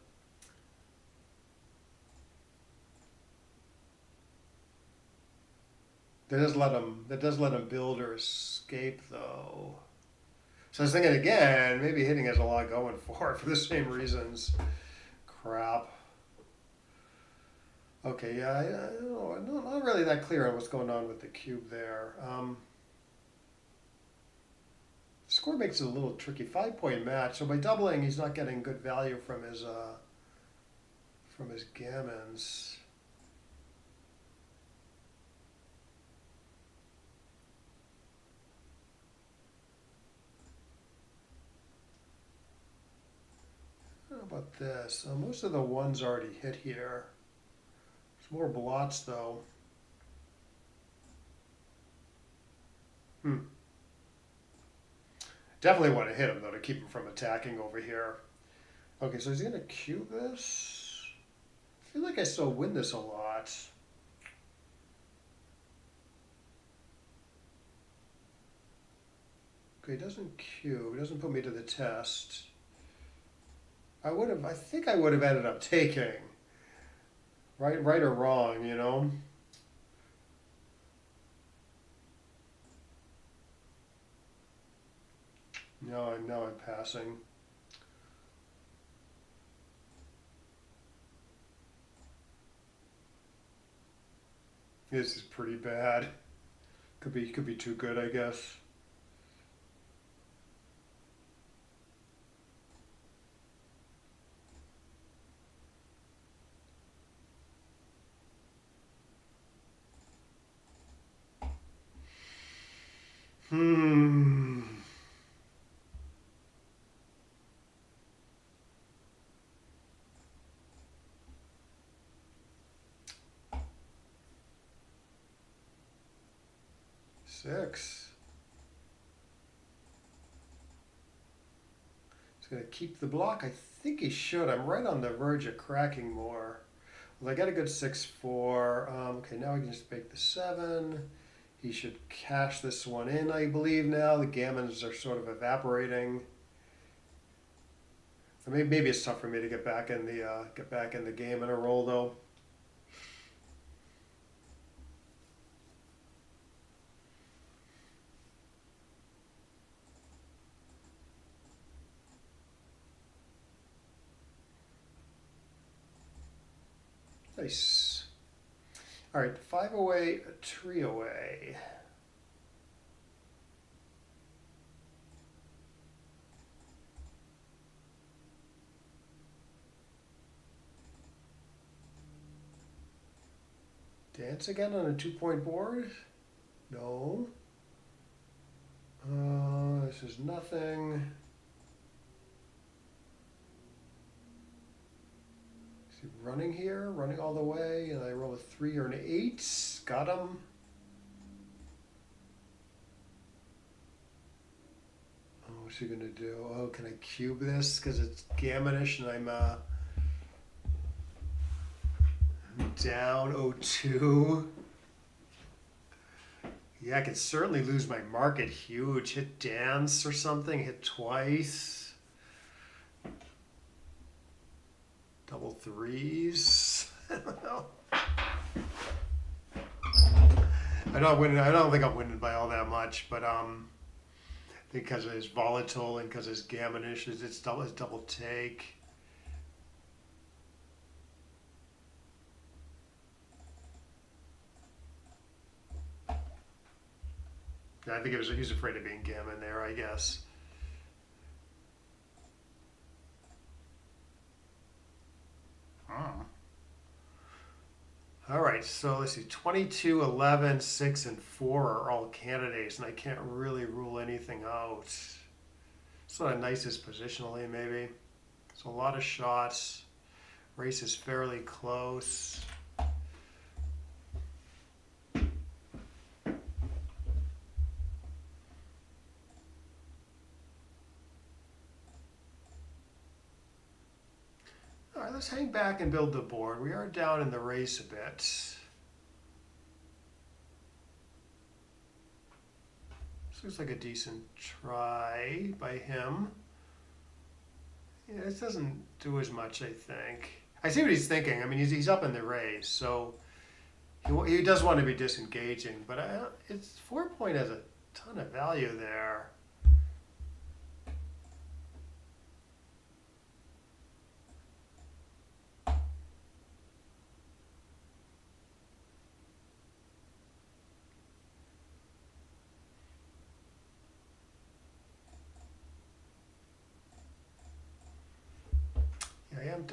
That does let him build or escape though. So I was thinking again, maybe hitting has a lot going for it for the same reasons. Crap. Okay, yeah, I don't know, I'm not really that clear on what's going on with the cube there. Score makes it a little tricky. 5-point match. So by doubling, he's not getting good value from his gammons. How about this? Most of the ones already hit here. There's more blots though. Definitely want to hit him though to keep him from attacking over here. Okay, so he's gonna cube this. I feel like I still win this a lot. Okay, he doesn't cube. He doesn't put me to the test. I think I would have ended up taking. Right or wrong, you know? No, I'm passing. This is pretty bad. Could be too good, I guess. Hmm. Six. He's gonna keep the block. I think he should. I'm right on the verge of cracking more. Well, I got a good 6-4. Okay, now I can just make the 7. He should cash this one in, I believe now. The gammons are sort of evaporating. So maybe it's tough for me to get back in the game in a roll though. Nice. All right, 5 away, a 3 away. Dance again on a 2-point board? No. This is nothing. Is he running here? Running all the way, and I roll a 3 or an 8. Got him. Oh, what's he gonna do? Oh, can I cube this? Because it's gammonish and I'm down 0-2. Yeah, I could certainly lose my market huge. Hit dance or something, hit twice. Double 3s. I don't know. I don't think I'm winning by all that much, but I think because of his volatile and because his gammonish, it's double take. I think he was afraid of being gammon there, I guess. All right, so let's see, 22, 11, 6, and 4 are all candidates, and I can't really rule anything out. Sort of nicest positionally, maybe. So a lot of shots. Race is fairly close. let's hang back and build the board. We are down in the race a bit. This looks like a decent try by him. Yeah, this doesn't do as much, I think. I see what he's thinking. I mean, he's up in the race, so he does want to be disengaging, but it's 4 point has a ton of value there.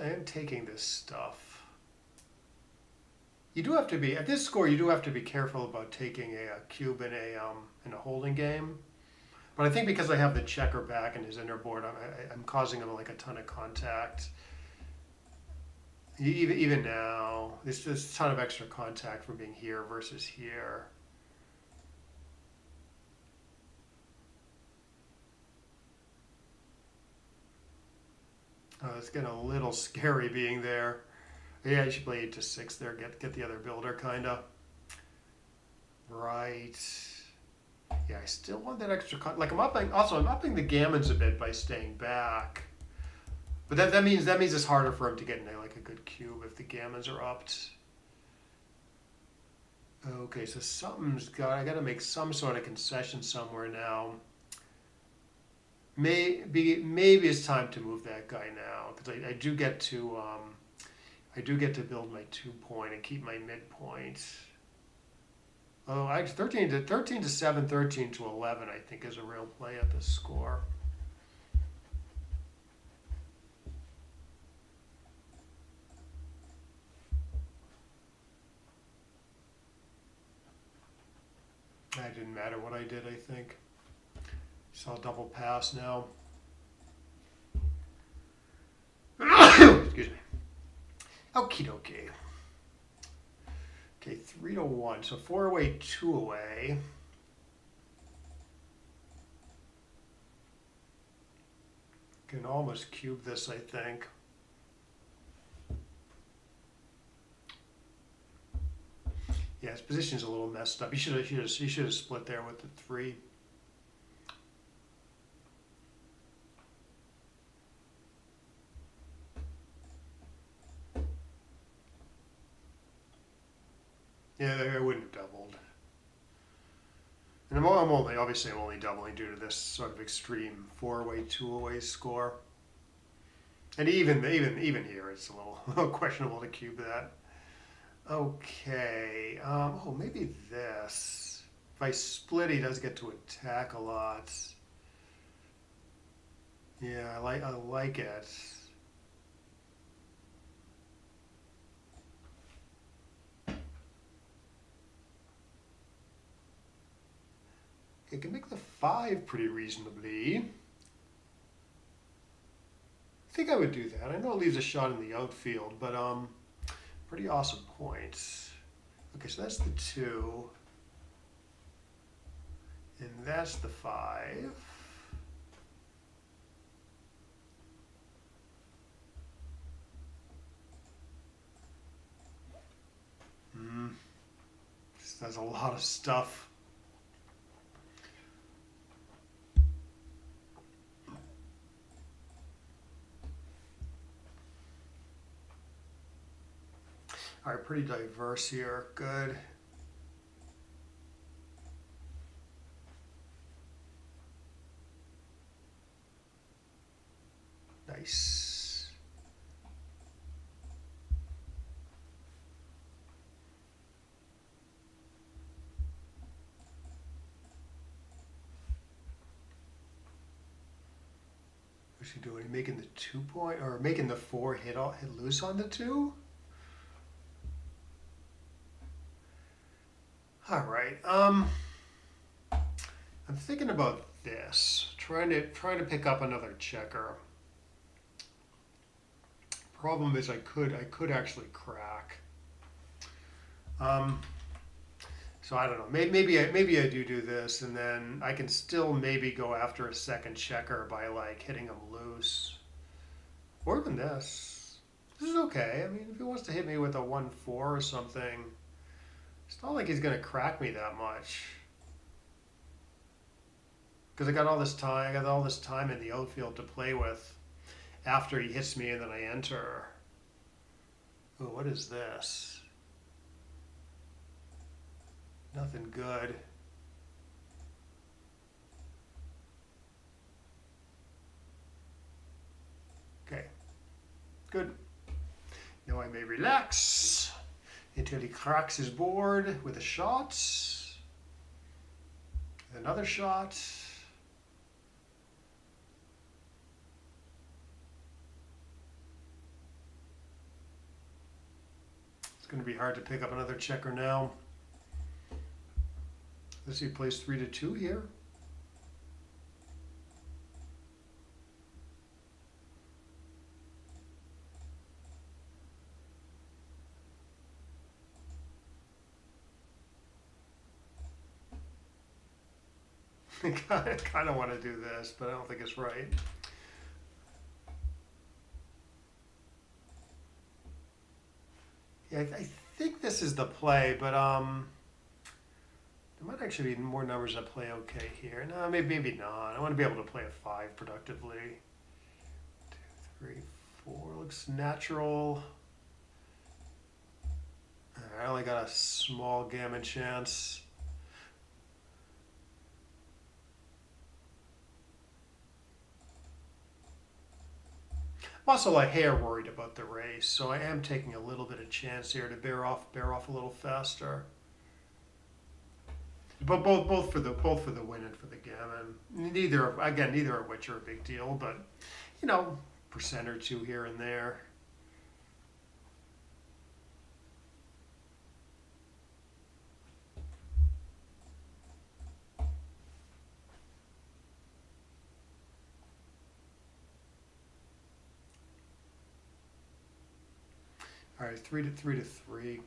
I am taking this stuff. You do have to be, at this score, you do have to be careful about taking a cube in a holding game. But I think because I have the checker back in his inner board, I'm causing him like a ton of contact. Even now, there's a ton of extra contact from being here versus here. It's getting a little scary being there. Yeah, you should play 8 to 6 there. Get the other builder, kinda. Right. Yeah, I still want that extra. Like I'm upping the gammons a bit by staying back. But that means it's harder for him to get into like a good cube if the gammons are upped. Okay, so I got to make some sort of concession somewhere now. Maybe it's time to move that guy now because I do get to build my 2 point and keep my midpoint. Oh, 13 to 7, 13 to 11, I think is a real play at this score. That didn't matter what I did, I think. So I'll double pass now. Excuse me. Okie dokie. Okay, 3 to 1. So 4 away, 2 away. Can almost cube this, I think. Yeah, his position's a little messed up. He should have split there with the 3. Yeah, I wouldn't have doubled. And I'm only doubling due to this sort of extreme 4 away, 2 away score. And even here, it's a little questionable to cube that. Okay, maybe this. If I split, he does get to attack a lot. Yeah, I like it. It can make the 5 pretty reasonably. I think I would do that. I know it leaves a shot in the outfield, but pretty awesome points. Okay, so that's the 2. And that's the 5. That's a lot of stuff. All right, pretty diverse here. Good. Nice. What's he doing? Making the 2 point or making the 4 hit loose on the 2? All right. I'm thinking about this. Trying to pick up another checker. Problem is, I could actually crack. So I don't know. Maybe I do this, and then I can still maybe go after a second checker by like hitting him loose, or even this. This is okay. I mean, if he wants to hit me with a 1-4 or something, it's not like he's going to crack me that much. Because I got all this time. I got all this time in the outfield to play with after he hits me, and then I enter. Oh, what is this? Nothing good. Okay, good. Now I may relax until he cracks his board with a shot, another shot. It's going to be hard to pick up another checker now. Let's see, he plays 3-2 here. I kind of want to do this, but I don't think it's right. Yeah, I think this is the play, but there might actually be more numbers that play okay here. No, maybe not. I want to be able to play a 5 productively. 2, 3, 4 looks natural. I only got a small gammon chance. I'm also a hair worried about the race, so I am taking a little bit of chance here to bear off a little faster. But both for the win and for the gammon. Neither of which are a big deal, but you know, percent or two here and there. All right, 3-3.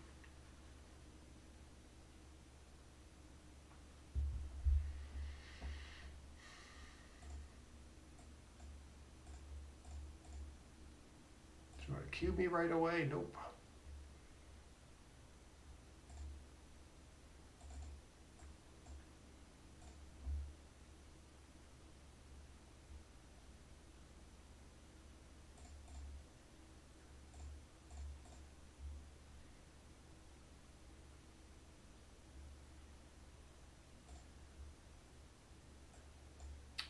Try to cube me right away. Nope.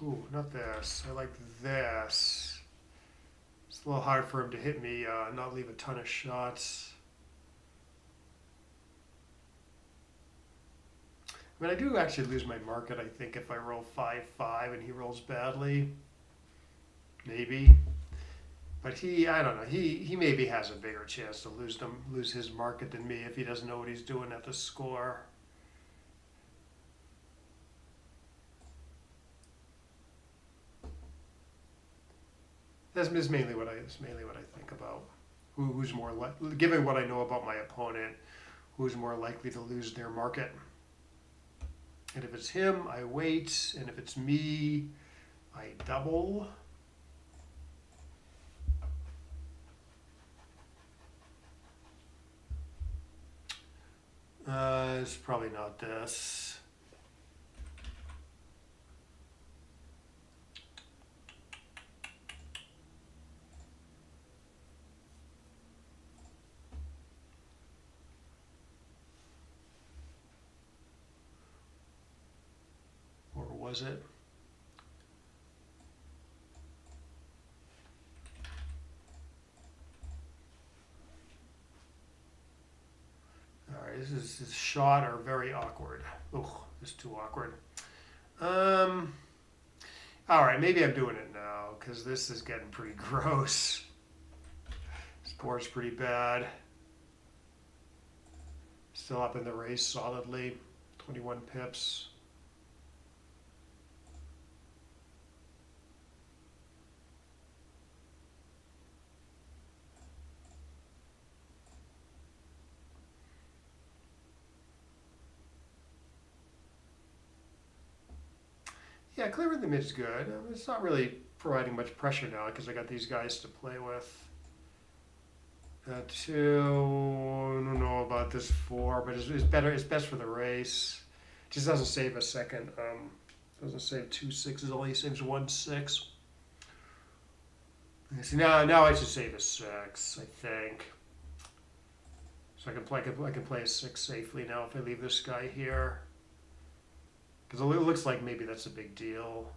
Ooh, not this. I like this. It's a little hard for him to hit me, not leave a ton of shots. I mean, I do actually lose my market, I think, if I roll 5-5 and he rolls badly. Maybe. But I don't know, he maybe has a bigger chance to lose his market than me if he doesn't know what he's doing at the score. That's mainly what I think about. Who's more given what I know about my opponent, who's more likely to lose their market? And if it's him, I wait, and if it's me, I double. It's probably not this. Or was it? Alright, this shot are very awkward. Ugh, this is too awkward. Alright, maybe I'm doing it now, because this is getting pretty gross. Score's pretty bad. Still up in the race solidly. 21 pips. Yeah, clearing the mid's good. It's not really providing much pressure now because I got these guys to play with. Two. I don't know about this four, but it's better. It's best for the race. Just doesn't save a second. Doesn't save two sixes. Only saves one six. See, now I should save a six. I think. So I can play a six safely now if I leave this guy here. Because it looks like maybe that's a big deal.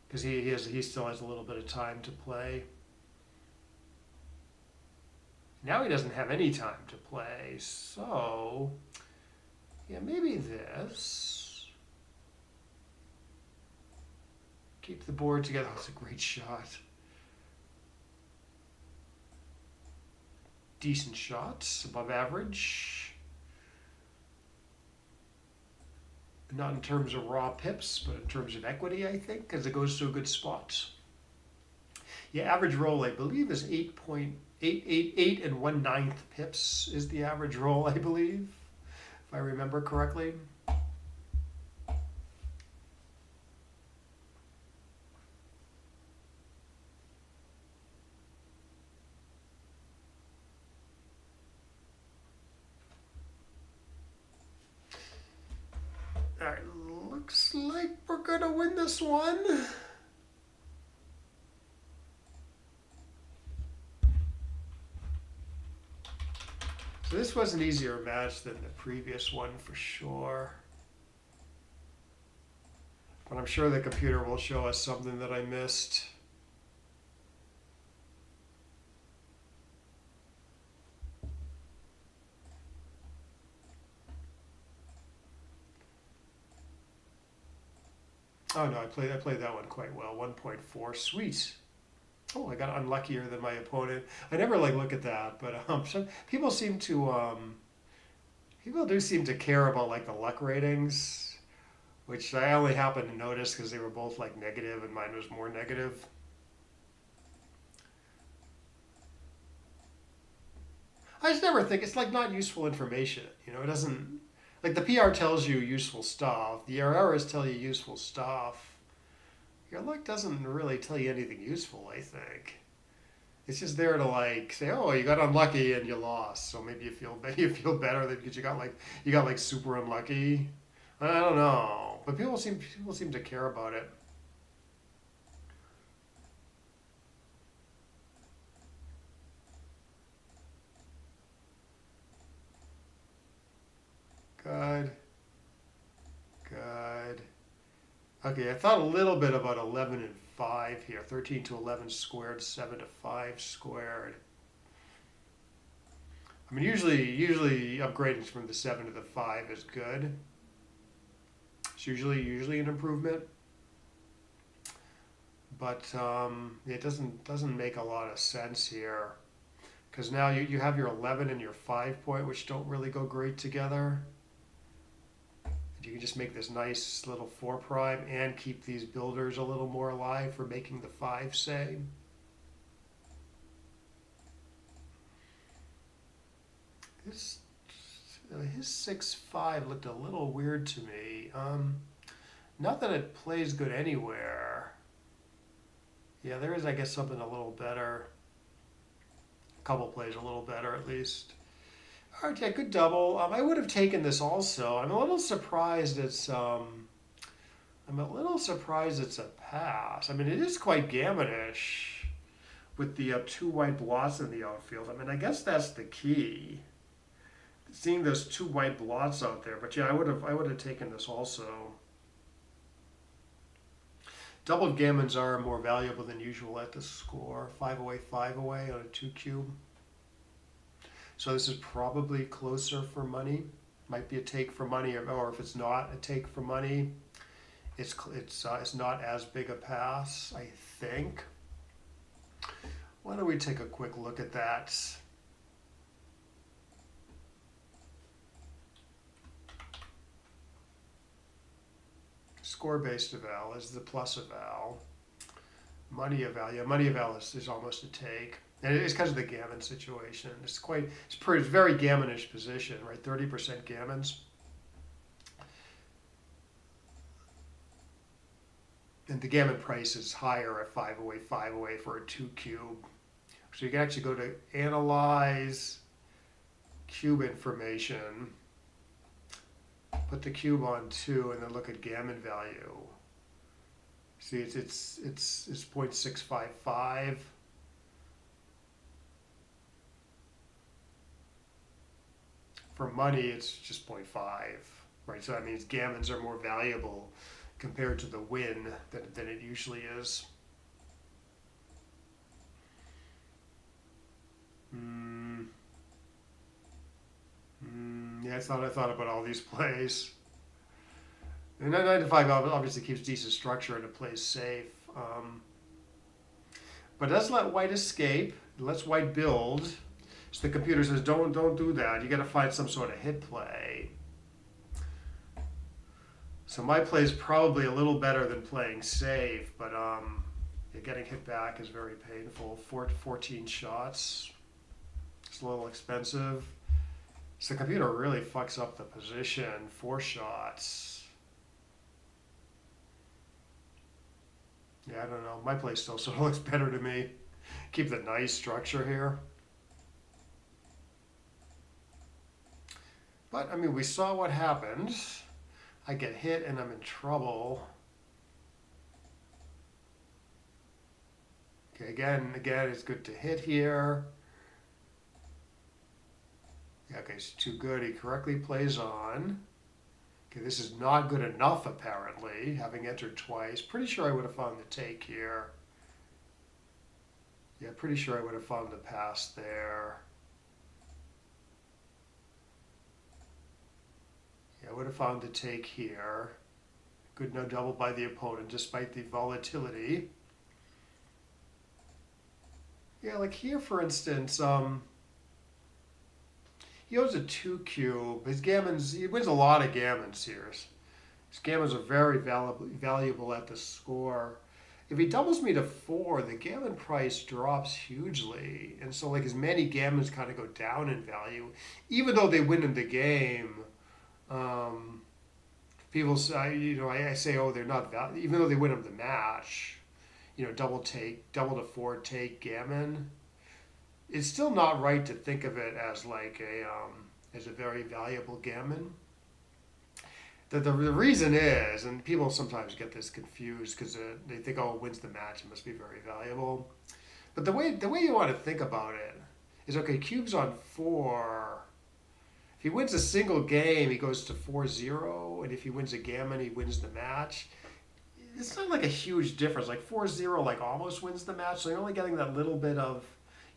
Because he still has a little bit of time to play. Now he doesn't have any time to play, so yeah, maybe this. Keep the board together. That's a great shot. Decent shots, above average. Not in terms of raw pips, but in terms of equity, I think, because it goes to a good spot. Yeah, average roll, I believe, is 8.888 and 1/9 pips is the average roll, I believe, if I remember correctly. All right, looks like we're gonna win this one. So this was an easier match than the previous one for sure. But I'm sure the computer will show us something that I missed. Oh no, I played that one quite well. 1.4, sweet. Oh, I got unluckier than my opponent. I never look at that, but some people seem to people do seem to care about the luck ratings, which I only happened to notice because they were both negative and mine was more negative. I just never think it's not useful information. It doesn't the PR tells you useful stuff. The errors tell you useful stuff. Your luck doesn't really tell you anything useful, I think. It's just there to say, oh, you got unlucky and you lost, so maybe you feel better because you got super unlucky. I don't know, but people seem to care about it. Good. Good. Okay, I thought a little bit about 11 and 5 here. 13 to 11 squared, 7 to 5 squared. I mean, usually upgrading from the 7 to the 5 is good. It's usually an improvement. But it doesn't make a lot of sense here. Because now you have your 11 and your 5 point, which don't really go great together. You can just make this nice little 4 prime and keep these builders a little more alive for making the 5 say. His 6-5 looked a little weird to me. Not that it plays good anywhere. Yeah, there is, I guess, something a little better. A couple plays a little better at least. All right, yeah, good double. I would have taken this also. I'm a little surprised it's a pass. I mean, it is quite gammonish with the 2 white blots in the outfield. I mean, I guess that's the key. Seeing those 2 white blots out there. But yeah, I would have taken this also. Doubled gammons are more valuable than usual at the score. 5 away, 5 away on a 2 cube. So this is probably closer for money. Might be a take for money, or if it's not a take for money, it's not as big a pass, I think. Why don't we take a quick look at that? Score-based eval is the plus eval. Money eval, yeah, money eval is almost a take. And it's because of the gammon situation. It's very gammonish position, right? 30% gammons. And the gammon price is higher at 508, 508 for a 2 cube. So you can actually go to analyze cube information, put the cube on 2, and then look at gammon value. See, it's 0.655. For money, it's just 0.5, right? So that means gammons are more valuable compared to the win than it usually is. Yeah, I thought about all these plays. And 9 to 5 obviously keeps decent structure and it plays safe. But it does let white escape. It lets white build. So the computer says, don't do that. You got to find some sort of hit play. So my play is probably a little better than playing safe, but getting hit back is very painful. 14 shots. It's a little expensive. So the computer really fucks up the position. 4 shots. Yeah, I don't know. My play still sort of looks better to me. Keep the nice structure here. But, I mean, we saw what happened. I get hit and I'm in trouble. Okay, again, it's good to hit here. Yeah, okay, it's too good. He correctly plays on. Okay, this is not good enough, apparently, having entered twice. Pretty sure I would have found the take here. Yeah, pretty sure I would have found the pass there. Yeah, I would have found the take here. Good no double by the opponent, despite the volatility. Yeah, like here, for instance, he owns a 2 cube. His gammons, he wins a lot of gammons here. His gammons are very valuable at the score. If he doubles me to 4, the gammon price drops hugely. And so like as many gammons kind of go down in value, even though they win in the game. People say, I say, oh, they're not valuable, even though they win them the match. Double to 4 take gammon. It's still not right to think of it as like as a very valuable gammon. The reason is, and people sometimes get this confused because they think, oh, it wins the match, it must be very valuable. But the way you want to think about it is, okay, cube's on 4. If he wins a single game, he goes to 4-0, and if he wins a gammon, he wins the match. It's not like a huge difference. Like 4-0, like almost wins the match, so you're only getting that little bit of.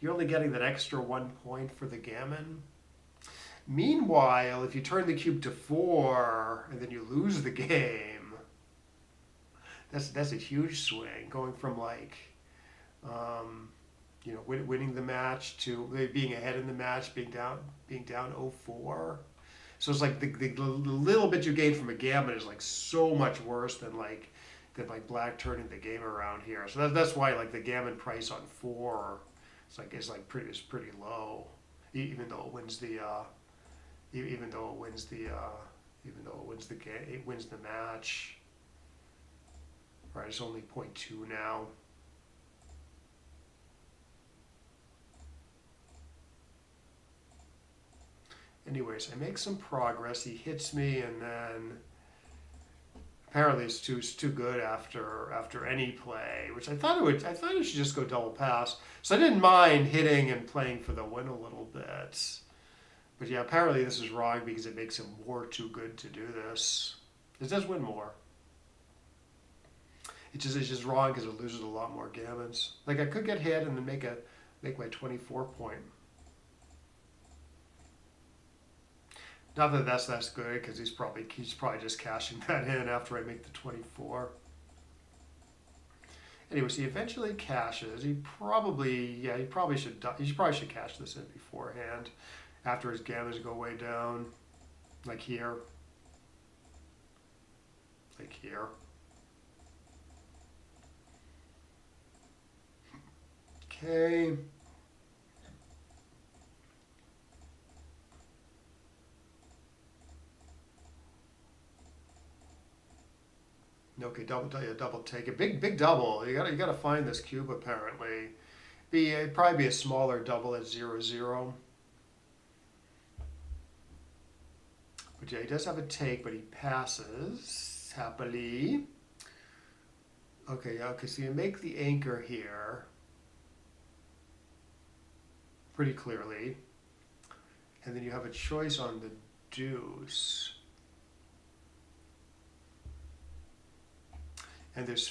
You're only getting that extra 1 point for the gammon. Meanwhile, if you turn the cube to 4 and then you lose the game, that's a huge swing, going from like, winning the match to being ahead in the match, being down 0-4. So it's like the little bit you gain from a gammon is like so much worse than black turning the game around here. So that's why like the gammon price on 4. It's pretty low, even though it wins the match. Right, it's only 0.2 now. Anyways, I make some progress. He hits me, and then apparently it's too good after any play, which I thought it should just go double pass. So I didn't mind hitting and playing for the win a little bit. But yeah, apparently this is wrong because it makes him more too good to do this. It does win more. It's just wrong because it loses a lot more gammons. Like I could get hit and then make my 24 point. Not that that's good because he's probably just cashing that in after I make the 24. Anyways, he eventually cashes. He probably should cash this in beforehand, after his gammons go way down, like here. Okay. Okay, double take a big double. You gotta find this cube apparently. It'd probably be a smaller double at 0-0. But yeah, he does have a take, but he passes happily. Okay, yeah, okay, so you make the anchor here pretty clearly. And then you have a choice on the deuce. And there's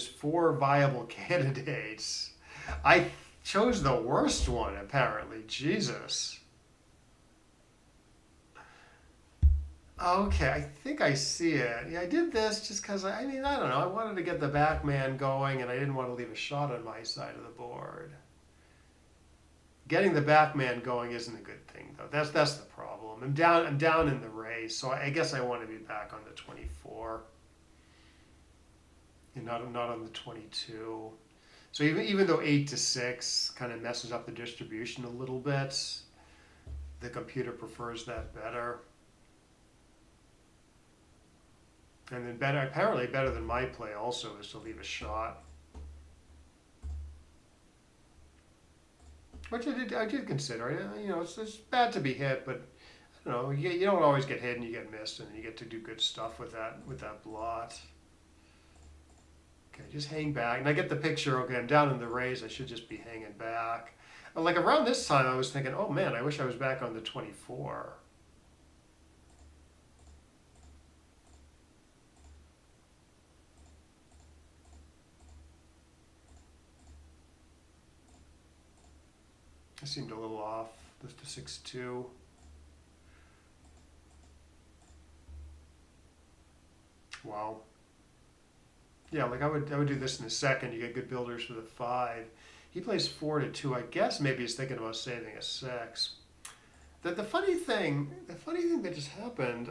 four viable candidates. I chose the worst one apparently. Jesus. Okay, I think I see it. Yeah, I did this just because I mean I don't know. I wanted to get the back man going, and I didn't want to leave a shot on my side of the board. Getting the back man going isn't a good thing though. That's the problem. I'm down in the race, so I guess I want to be back on the 24. And not on the 22. So even though 8-6 kind of messes up the distribution a little bit, the computer prefers that better. And then apparently better than my play also is to leave a shot. Which I did consider. You know, it's bad to be hit, but I don't know. You don't always get hit and you get missed, and you get to do good stuff with that blot. Okay, just hang back. And I get the picture, okay, I'm down in the raise, I should just be hanging back. But like around this time, I was thinking, oh man, I wish I was back on the 24. I seemed a little off, the 6-2. Wow. Yeah, like I would do this in a second. You get good builders for the 5. He plays 4-2. I guess maybe he's thinking about saving a 6. The funny thing that just happened.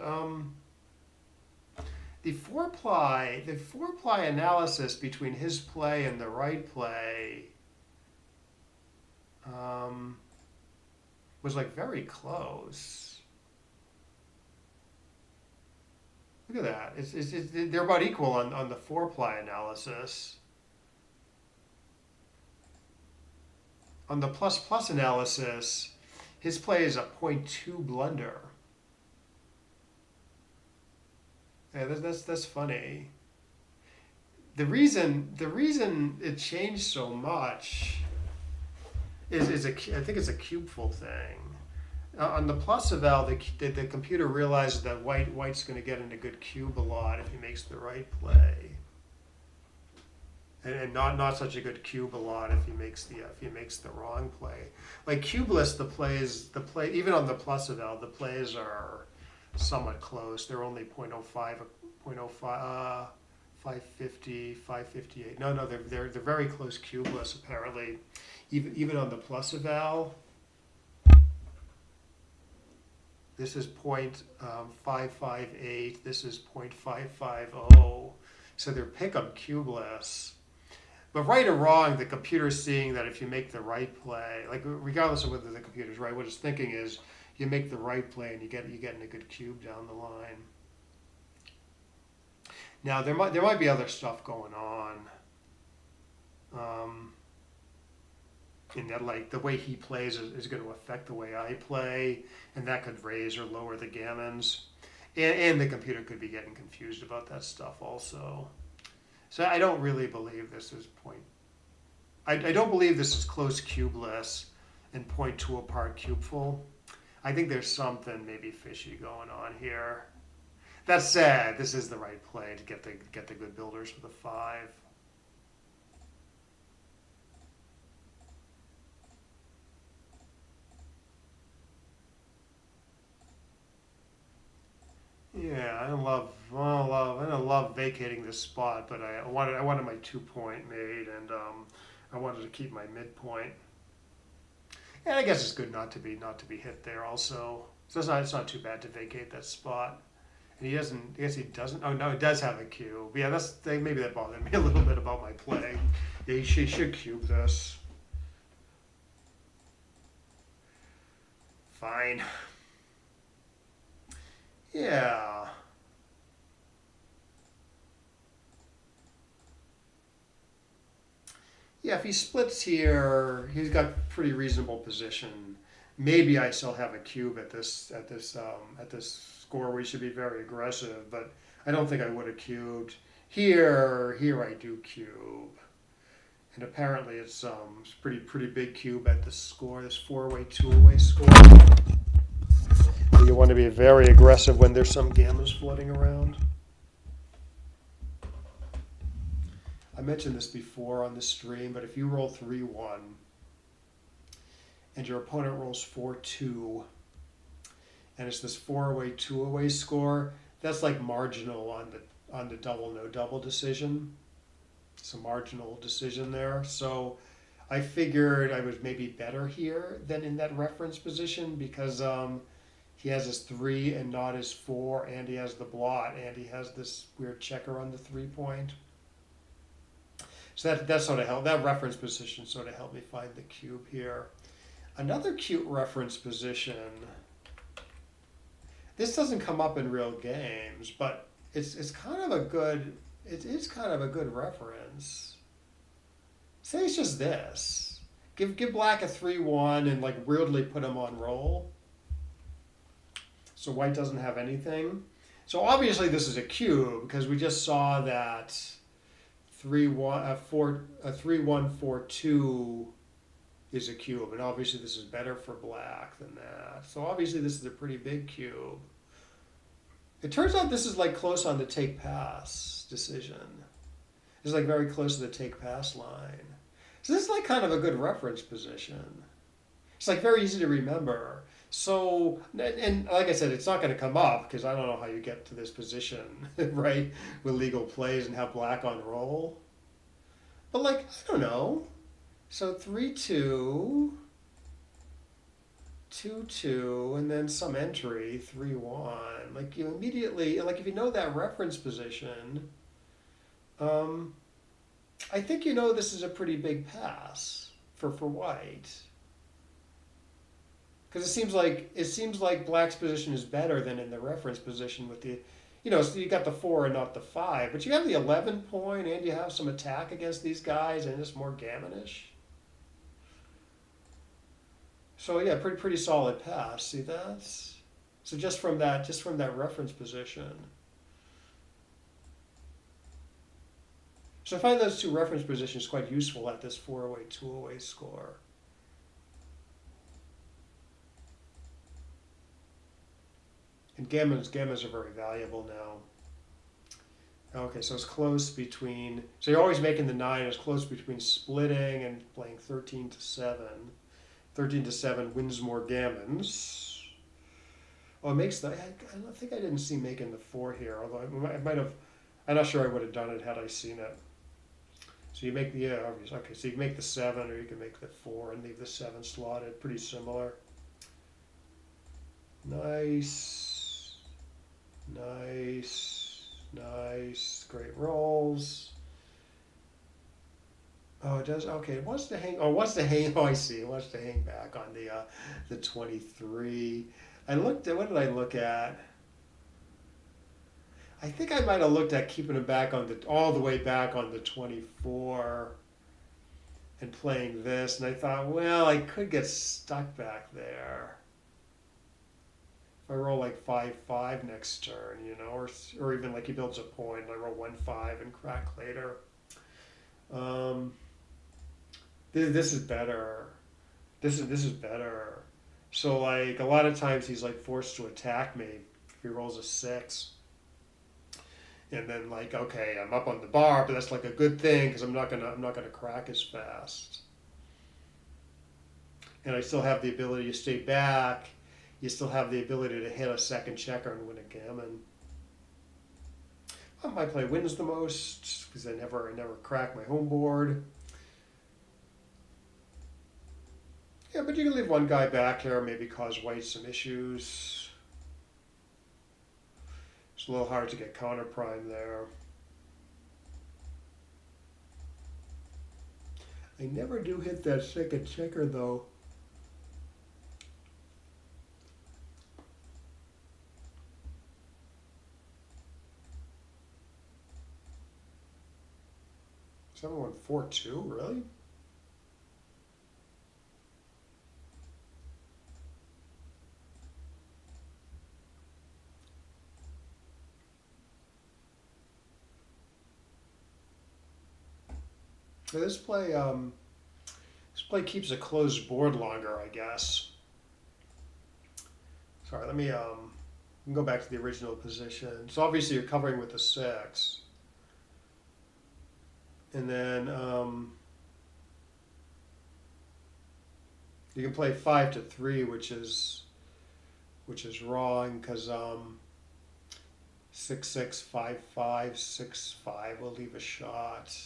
The four-ply analysis between his play and the right play was like very close. Look at that. They're about equal on the four-ply analysis. On the plus analysis, his play is a .2 blunder. Yeah, that's funny. The reason it changed so much is I think it's a cubeful thing. On the plus eval, the computer realizes that white's going to get into good cube a lot if he makes the right play, and not such a good cube a lot if he makes the wrong play. Like cubeless, the play even on the plus eval, the plays are somewhat close. They're only 0.05, 550, 558. No, they're very close cubeless apparently. Even on the plus eval. This is 0.558. This is 0.550. So they're pick-up cubeless. But right or wrong, the computer's seeing that if you make the right play, like regardless of whether the computer's right, what it's thinking is you make the right play and you get in a good cube down the line. Now there might be other stuff going on. In that, like, the way he plays is going to affect the way I play, and that could raise or lower the gammons. And the computer could be getting confused about that stuff also. So I don't really believe this is I don't believe this is close cubeless and 0.2 apart cubeful. I think there's something maybe fishy going on here. That said, this is the right play to get the good builders for the 5. Yeah, I don't love vacating this spot, but I wanted my 2-point made, and I wanted to keep my midpoint. And I guess it's good not to be hit there also. So it's not too bad to vacate that spot. And he doesn't. I guess he doesn't. Oh no, it does have a cube. Yeah, maybe that bothered me a little bit about my play. Yeah, he should cube this. Fine. Yeah. Yeah, if he splits here, he's got pretty reasonable position. Maybe I still have a cube at this score. We should be very aggressive, but I don't think I would have cubed here. Here I do cube, and apparently it's pretty big cube at this score. This four-way, two-way score. You want to be very aggressive when there's some gammas floating around. I mentioned this before on the stream, but if you roll 3-1 and your opponent rolls 4-2, and it's this four-away, two-away score, that's like marginal on the double no double decision. It's a marginal decision there. So I figured I was maybe better here than in that reference position because he has his 3 and not his 4, and he has the blot, and he has this weird checker on the 3-point. So that sort of helped. That reference position sort of helped me find the cube here. Another cute reference position. This doesn't come up in real games, but it's kind of a good. It is kind of a good reference. Say it's just this. Give black a 3-1 and like weirdly put him on roll. So white doesn't have anything. So obviously this is a cube because we just saw that 3-1 3-1-4-2 is a cube, and obviously this is better for black than that. So obviously this is a pretty big cube. It turns out this is like close on the take pass decision. It's like very close to the take pass line. So this is like kind of a good reference position. It's like very easy to remember. So, and like I said, it's not going to come up because I don't know how you get to this position, right, with legal plays and have black on roll. But like, I don't know. So 3-2, 2-2, and then some entry, 3-1. Like you immediately, like if you know that reference position, I think you know this is a pretty big pass for white. Because it seems like black's position is better than in the reference position with the, so you got the 4 and not the 5, but you have the 11 point and you have some attack against these guys and it's more gammonish. So yeah, pretty solid pass. See that? So just from that reference position. So I find those two reference positions quite useful at this 4-away, 2-away score. And gammas are very valuable now. Okay, so it's close between, so you're always making the 9, it's close between splitting and playing 13-7. 13-7 wins more gammons. Oh, it makes the, I don't think I didn't see making the 4 here, although I might have, I'm not sure I would have done it had I seen it. So you make the, yeah, obviously, okay, so you can make the 7 or you can make the 4 and leave the 7 slotted, pretty similar. Nice. Nice, great rolls. Oh, it does. Okay, it wants to hang. Oh, I see. It wants to hang back on the 23. I looked at. What did I look at? I think I might have looked at keeping it back on all the way back on the 24, and playing this. And I thought, well, I could get stuck back there. I roll like 5-5 next turn, or even like he builds a point and I roll 1-5 and crack later. This is better. This is better. So like a lot of times he's like forced to attack me if he rolls a 6. And then like, okay, I'm up on the bar, but that's like a good thing because I'm not gonna crack as fast. And I still have the ability to stay back. You still have the ability to hit a second checker and win a gammon. Well, my play wins the most because I never crack my home board. Yeah, but you can leave one guy back here, maybe cause white some issues. It's a little hard to get counter prime there. I never do hit that second checker though. Someone 4-2, really? So this play keeps a closed board longer, I guess. Sorry, let me go back to the original position. So obviously you're covering with the 6. And then you can play 5 to 3, which is wrong because 6 6 5 5 6 5 will leave a shot.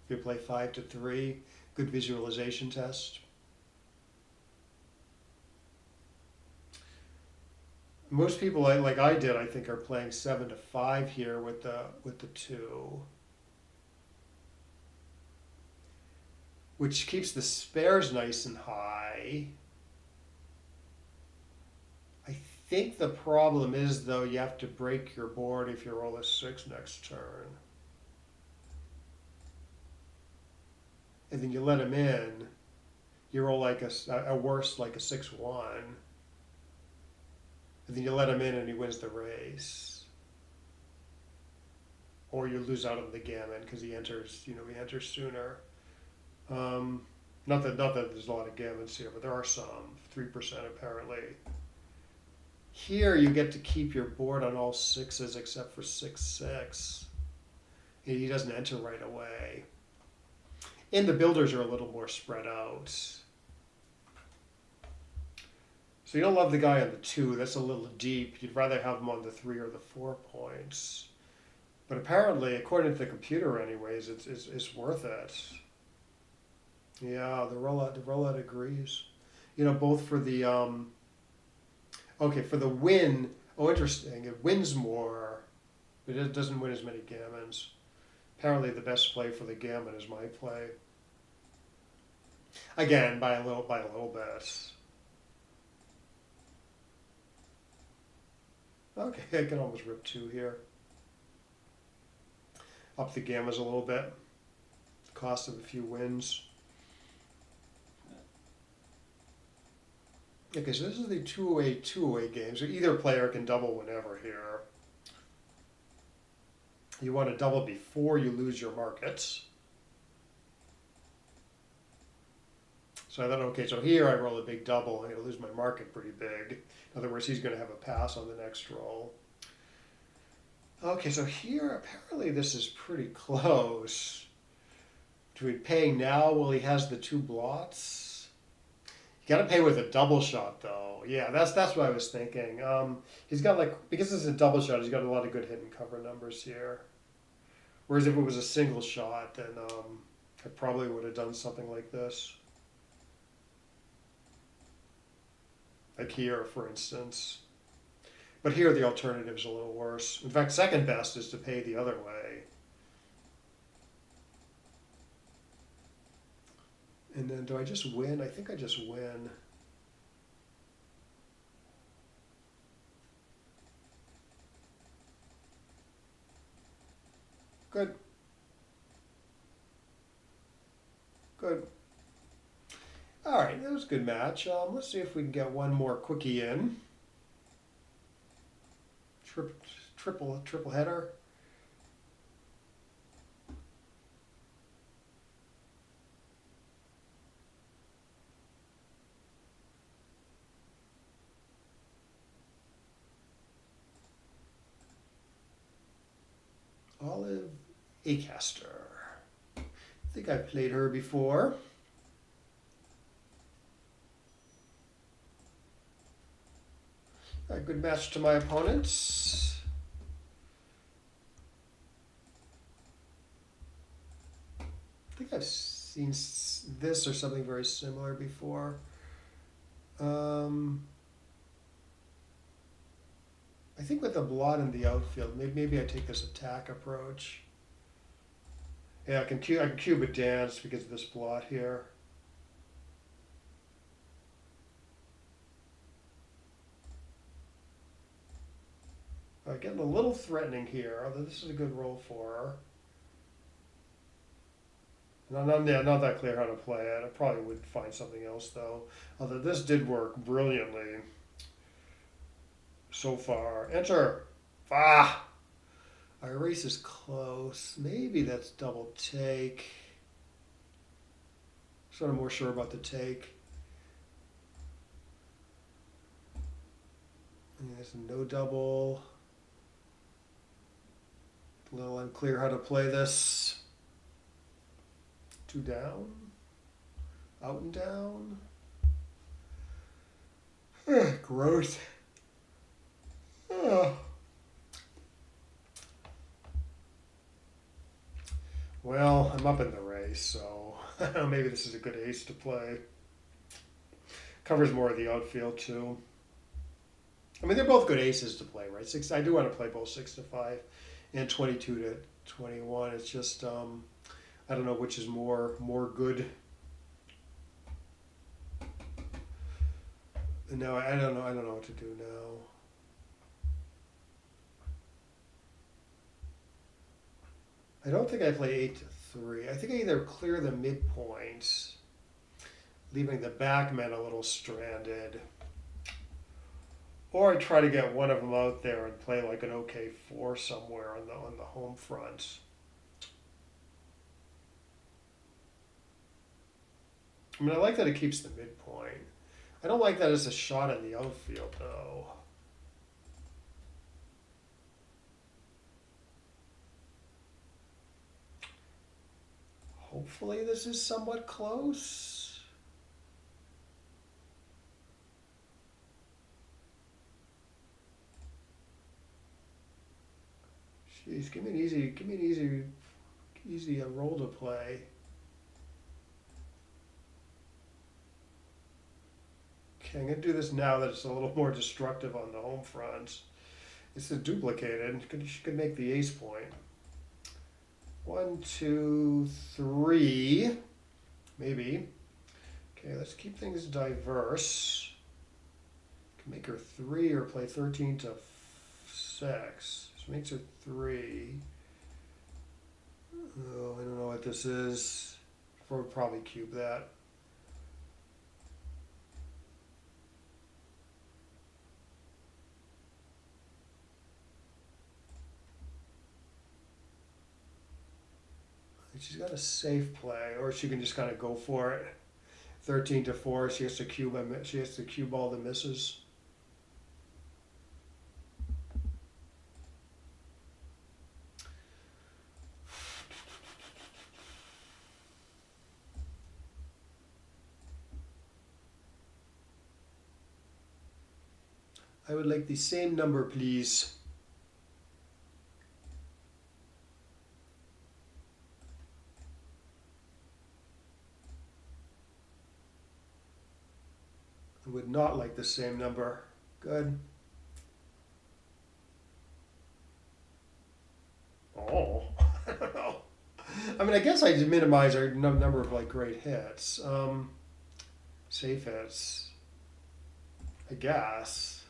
If you play 5 to 3, good visualization test. Most people, like I did, I think, are playing 7 to 5 here with the 2, which keeps the spares nice and high. I think the problem is, though, you have to break your board if you roll a 6 next turn. And then you let him in, you roll like a worse, like a 6-1. And then you let him in and he wins the race. Or you lose out of the gammon because he enters sooner. Not that there's a lot of gammons here, but there are some, 3% apparently. Here you get to keep your board on all 6s except for 6 6. He doesn't enter right away. And the builders are a little more spread out. So you don't love the guy on the 2, that's a little deep. You'd rather have him on the 3 or the 4 points. But apparently, according to the computer anyways, it's worth it. Yeah, the rollout agrees. Both for the for the win. Oh, interesting. It wins more, but it doesn't win as many gammons. Apparently, the best play for the gammon is my play. Again, by a little bit. Okay, I can almost rip 2 here. Up the gammas a little bit. Cost of a few wins. Okay, so this is the two-away game. So either player can double whenever here. You want to double before you lose your markets. So I thought, okay, so here I roll a big double. I'm going to lose my market pretty big. In other words, he's going to have a pass on the next roll. Okay, so here, apparently this is pretty close. Between paying now while he has the 2 blots. You got to pay with a double shot, though. Yeah, that's what I was thinking. He's got, because this is a double shot, he's got a lot of good hidden cover numbers here. Whereas if it was a single shot, then I probably would have done something like this. Like here, for instance. But here the alternative's a little worse. In fact, second best is to pay the other way. And then do I just win? I think I just win. Good. Good. All right, that was a good match. Let's see if we can get one more quickie in. Triple header. Olive Acaster. I think I've played her before. A good match to my opponents. I think I've seen this or something very similar before. I think with the blot in the outfield, maybe I take this attack approach. Yeah, I can cube a dance because of this blot here. Getting a little threatening here, although this is a good roll for her. Not that clear how to play it. I probably would find something else though. Although this did work brilliantly so far. Enter. Ah! Our ace is close. Maybe that's double take. Sort of more sure about the take. And there's no double. A little unclear how to play this. 2 down. Out and down. Gross. Well, I'm up in the race, so maybe this is a good ace to play. Covers more of the outfield too. I mean, they're both good aces to play, right? I do want to play both 6 to 5 and 22 to 21. It's just I don't know which is more good. No, I don't know. I don't know what to do now. I don't think I play 8 to 3. I think I either clear the midpoints, leaving the backmen a little stranded, or I try to get one of them out there and play like an OK 4 somewhere on the home front. I mean, I like that it keeps the midpoint. I don't like that as a shot in the outfield, though. Hopefully this is somewhat close. Jeez, give me an easy role to play. Okay, I'm gonna do this now that it's a little more destructive on the home front. It's a duplicated. She could make the ace point. 1, 2, 3, maybe. Okay, let's keep things diverse. Can make her 3 or play 13 to 6. So makes her 3. Oh, I don't know what this is. We'll probably cube that. She's got a safe play, or she can just kind of go for it. 13 to 4. She has to cube all the misses. I would like the same number, please. I would not like the same number. Good. Oh, I don't know. I mean, I guess I minimize our number of like great hits. Safe hits. I guess.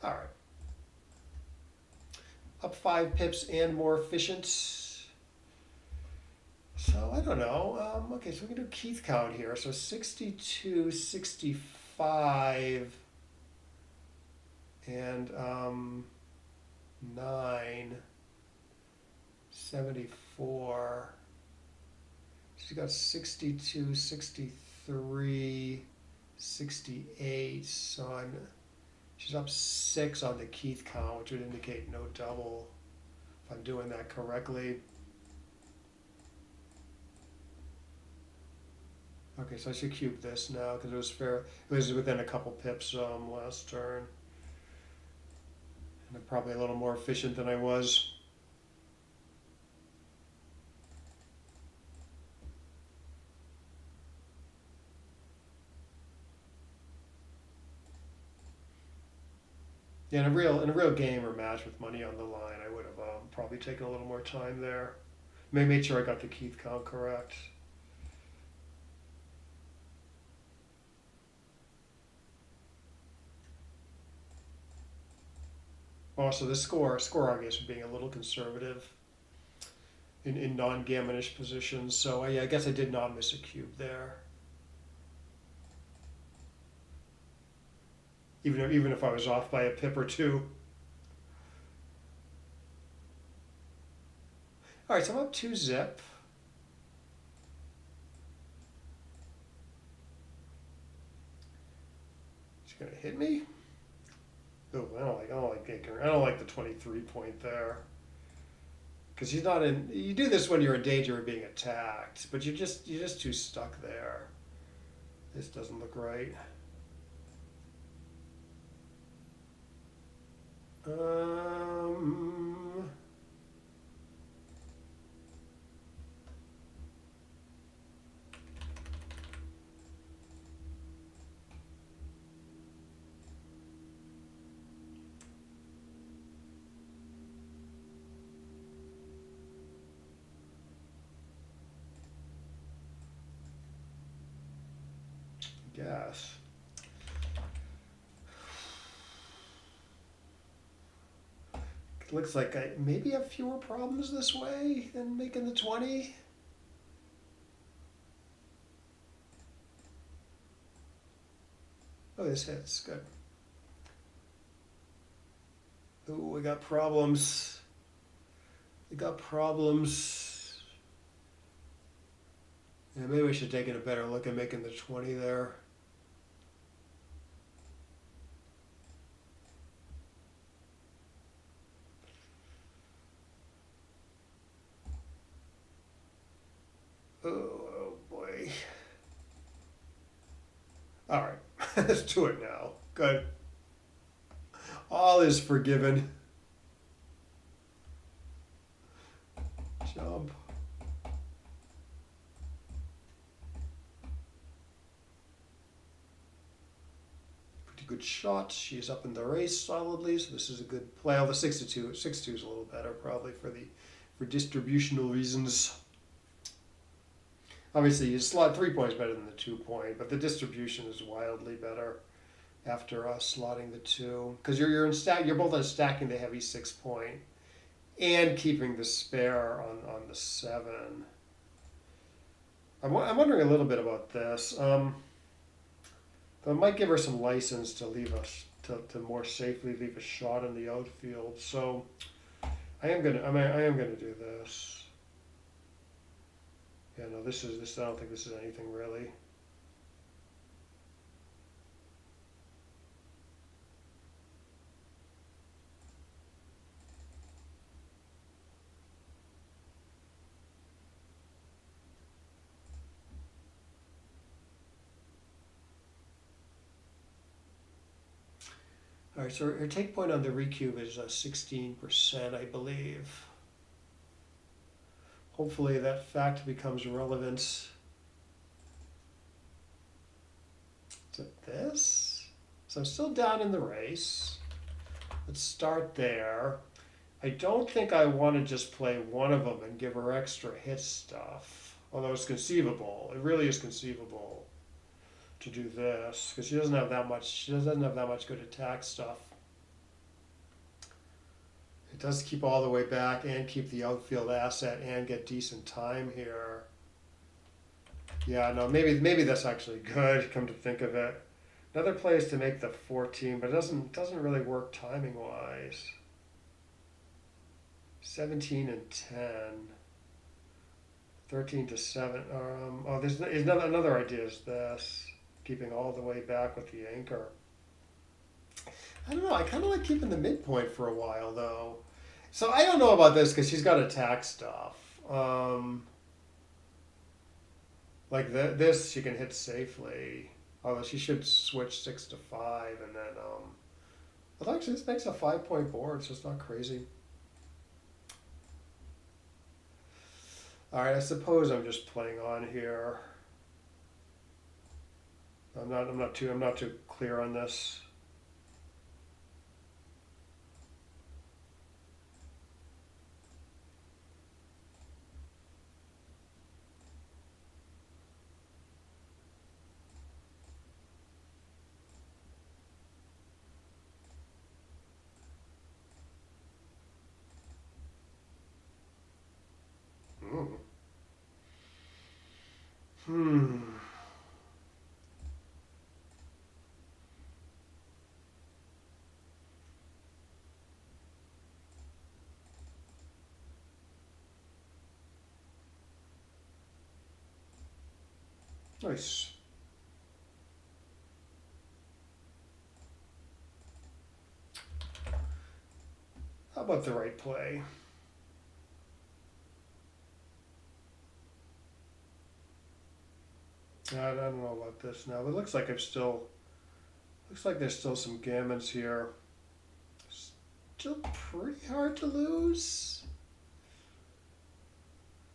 All right. Up 5 pips and more efficient. So I don't know. Okay, so we can do Keith count here. So 62, 65, and 9, 74. She's got 62, 63, 68. So she's up 6 on the Keith count, which would indicate no double, if I'm doing that correctly. Okay, so I should cube this now because it was fair. It was within a couple pips last turn. And I'm probably a little more efficient than I was. Yeah, in a real game or match with money on the line, I would have probably taken a little more time there. Maybe made sure I got the Keith count correct. Also, the score I guess, being a little conservative in non-gammonish positions. So I guess I did not miss a cube there. even if I was off by a pip or two. All right, so I'm up 2-zip. She's gonna hit me. Oh, I don't like the 23 point there. Because she's not in. You do this when you're in danger of being attacked, but you're just too stuck there. This doesn't look right. Um, Guess. It looks like I maybe have fewer problems this way than making the 20. Oh, this hits. Good. Ooh, we got problems. We got problems. Yeah, maybe we should take a better look at making the 20 there. Oh boy. All right, let's do it now. Good. All is forgiven. Jump. Pretty good shot. She's up in the race solidly, so this is a good play. Oh, the 6-2. 6-2 is a little better probably for distributional reasons. Obviously, you slot 3 points better than the 2 point, but the distribution is wildly better after slotting the 2 because you're in stack. You're both on stacking the heavy 6 point and keeping the spare on the 7. I'm wondering a little bit about this. I might give her some license to leave us to more safely leave a shot in the outfield. So I am gonna do this. Yeah, no, this. I don't think this is anything really. All right, so her take point on the recube is 16%, I believe. Hopefully that fact becomes relevant. To this. So I'm still down in the race. Let's start there. I don't think I want to just play one of them and give her extra hit stuff. Although it's conceivable. It really is conceivable to do this because she doesn't have that much. She doesn't have that much good attack stuff. It does keep all the way back and keep the outfield asset and get decent time here. Yeah, no, maybe that's actually good. Come to think of it, another play is to make the 14, but it doesn't really work timing wise. 17 and 10. 13 to 7. There's another idea is this, keeping all the way back with the anchor. I don't know. I kind of like keeping the midpoint for a while though. So I don't know about this because she's got attack stuff. Like this, she can hit safely. Although she should switch 6 to 5 and then. Well, actually, this makes a 5-point board, so it's not crazy. All right, I suppose I'm just playing on here. I'm not too clear on this. Hmm. Nice. How about the right play? I don't know about this now, but it looks like looks like there's still some gammons here. Still pretty hard to lose.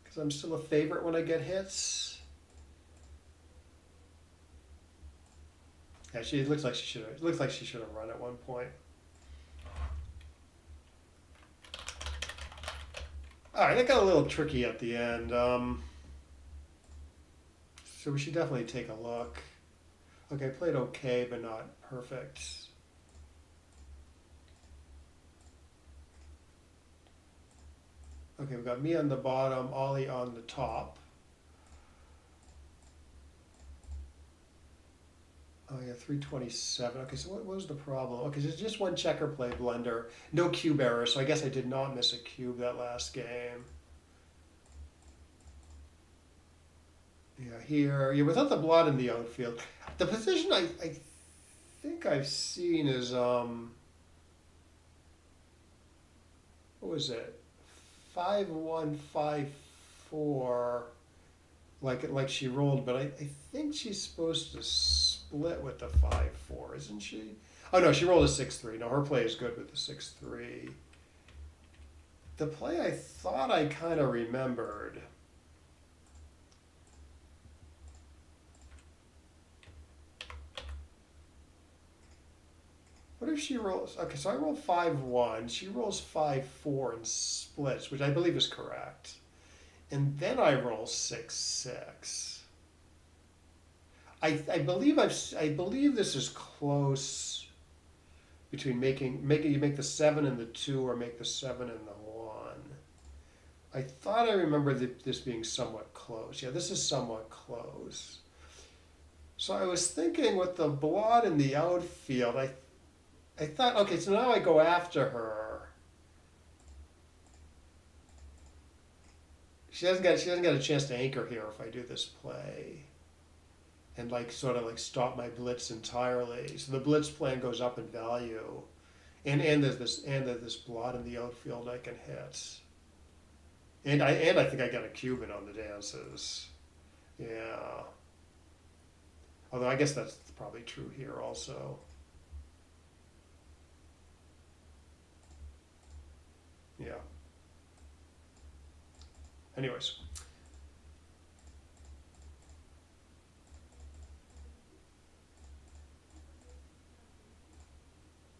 Because I'm still a favorite when I get hits. Yeah, it looks like she should have run at one point. All right, that got a little tricky at the end. So we should definitely take a look. Okay, played okay, but not perfect. Okay, we've got me on the bottom, Ollie on the top. Oh yeah, 327. Okay, so what was the problem? Okay, so it's just one checker play blunder. No cube error, so I guess I did not miss a cube that last game. Yeah, here. Yeah, without the blot in the outfield. The position I think I've seen is what was it? 5154. Like she rolled, but I think she's supposed to split with the 5-4, isn't she? Oh no, she rolled a 6-3. No, her play is good with the 6-3. The play I thought I kind of remembered. What if she rolls? Okay, so I roll 5-1. She rolls 5-4 and splits, which I believe is correct. And then I roll 6-6. I believe I believe this is close between making you make the 7 and the 2 or make the 7 and the 1. I thought I remembered this being somewhat close. Yeah, this is somewhat close. So I was thinking with the blot in the outfield, I thought, okay, so now I go after her. She doesn't get a chance to anchor here if I do this play. And sort of stop my blitz entirely. So the blitz plan goes up in value. And there's this blot in the outfield I can hit. And I think I got a Cuban on the dances. Yeah. Although I guess that's probably true here also. Yeah. Anyways.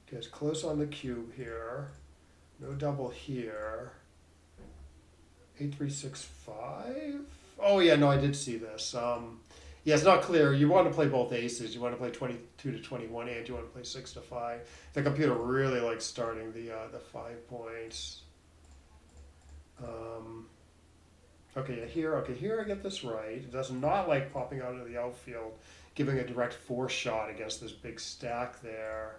Okay, it's close on the cube here. No double here. 8365. Oh yeah, no, I did see this. Yeah, it's not clear. You want to play both aces. You want to play 22 to 21, and you want to play 6 to 5. The computer really likes starting the 5 points. Okay, here I get this right. It does not like popping out of the outfield, giving a direct 4 shot against this big stack there.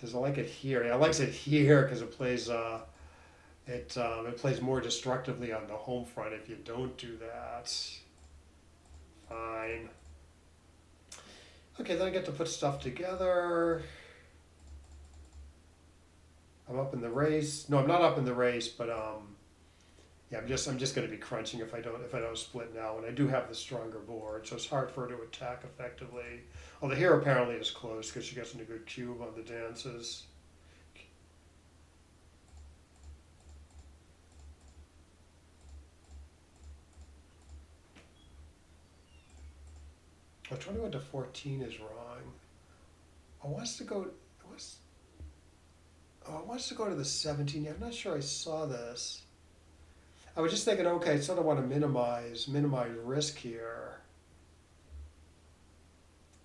Doesn't like it here. Yeah, it likes it here because it plays it plays more destructively on the home front if you don't do that. Fine. Okay, then I get to put stuff together. I'm up in the race. No, I'm not up in the race, but yeah, I'm just going to be crunching if I don't split now, and I do have the stronger board, so it's hard for her to attack effectively. Although here apparently is close because she gets into a good cube on the dances. Oh, 21 to 14 is wrong. It wants to go. It wants to go to the 17. I'm not sure I saw this. I was just thinking, okay, I sort of want to minimize risk here.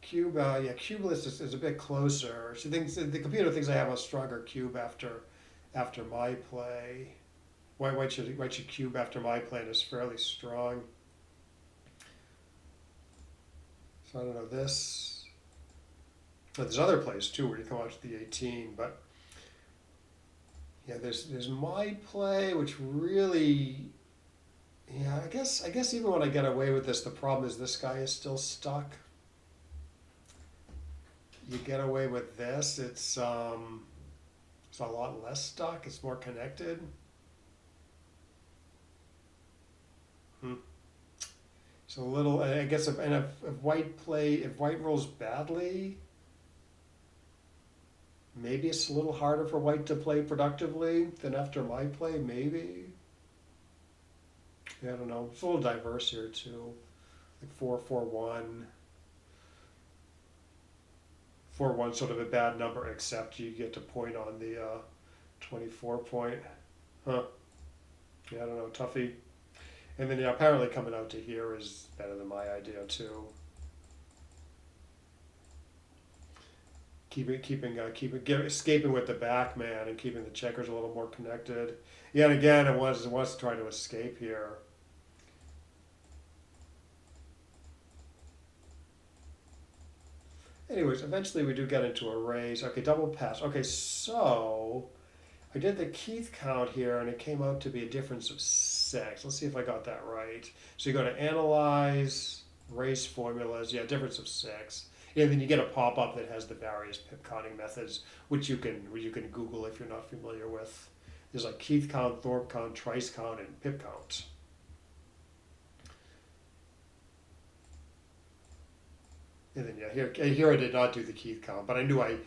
Cube, yeah, cubeless is a bit closer. She thinks the computer thinks I have a stronger cube after my play. White should cube after my play is fairly strong. So I don't know this. But there's other plays too where you come out to the 18, but yeah, there's my play, which really Yeah, I guess even when I get away with this, the problem is this guy is still stuck. You get away with this, it's a lot less stuck. It's more connected. Hmm. So a little, I guess, if white rolls badly, maybe it's a little harder for white to play productively than after my play. Maybe. Yeah, I don't know. It's a little diverse here too. Like 4-4-1. 4-1 sort of a bad number, except you get to point on the 24 point. Huh. Yeah, I don't know. Toughie. And then yeah, apparently coming out to here is better than my idea too. Escaping with the back man and keeping the checkers a little more connected. Yeah, and again, it wants to try to escape here. Anyways, eventually we do get into a raise. Okay, double pass. Okay, so I did the Keith count here, and it came out to be a difference of 6. Let's see if I got that right. So you go to analyze, race formulas. Yeah, difference of 6. And then you get a pop-up that has the various pip counting methods, which you can Google if you're not familiar with. There's like Keith count, Thorpe count, Trice count, and pip count. And then yeah, here I did not do the Keith count, but I knew I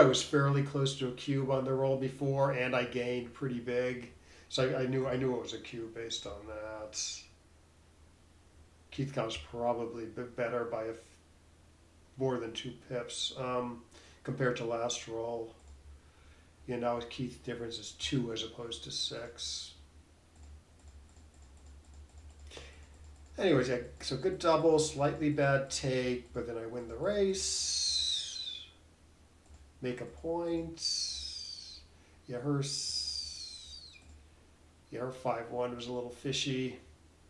was fairly close to a cube on the roll before, and I gained pretty big, so I knew it was a cube based on that. Keith count's probably a bit better by more than 2 pips compared to last roll. Yeah, now with Keith difference is 2 as opposed to 6. Anyways, yeah, so good double, slightly bad take, but then I win the race. Make a point. Yeah, her 5-1 was a little fishy.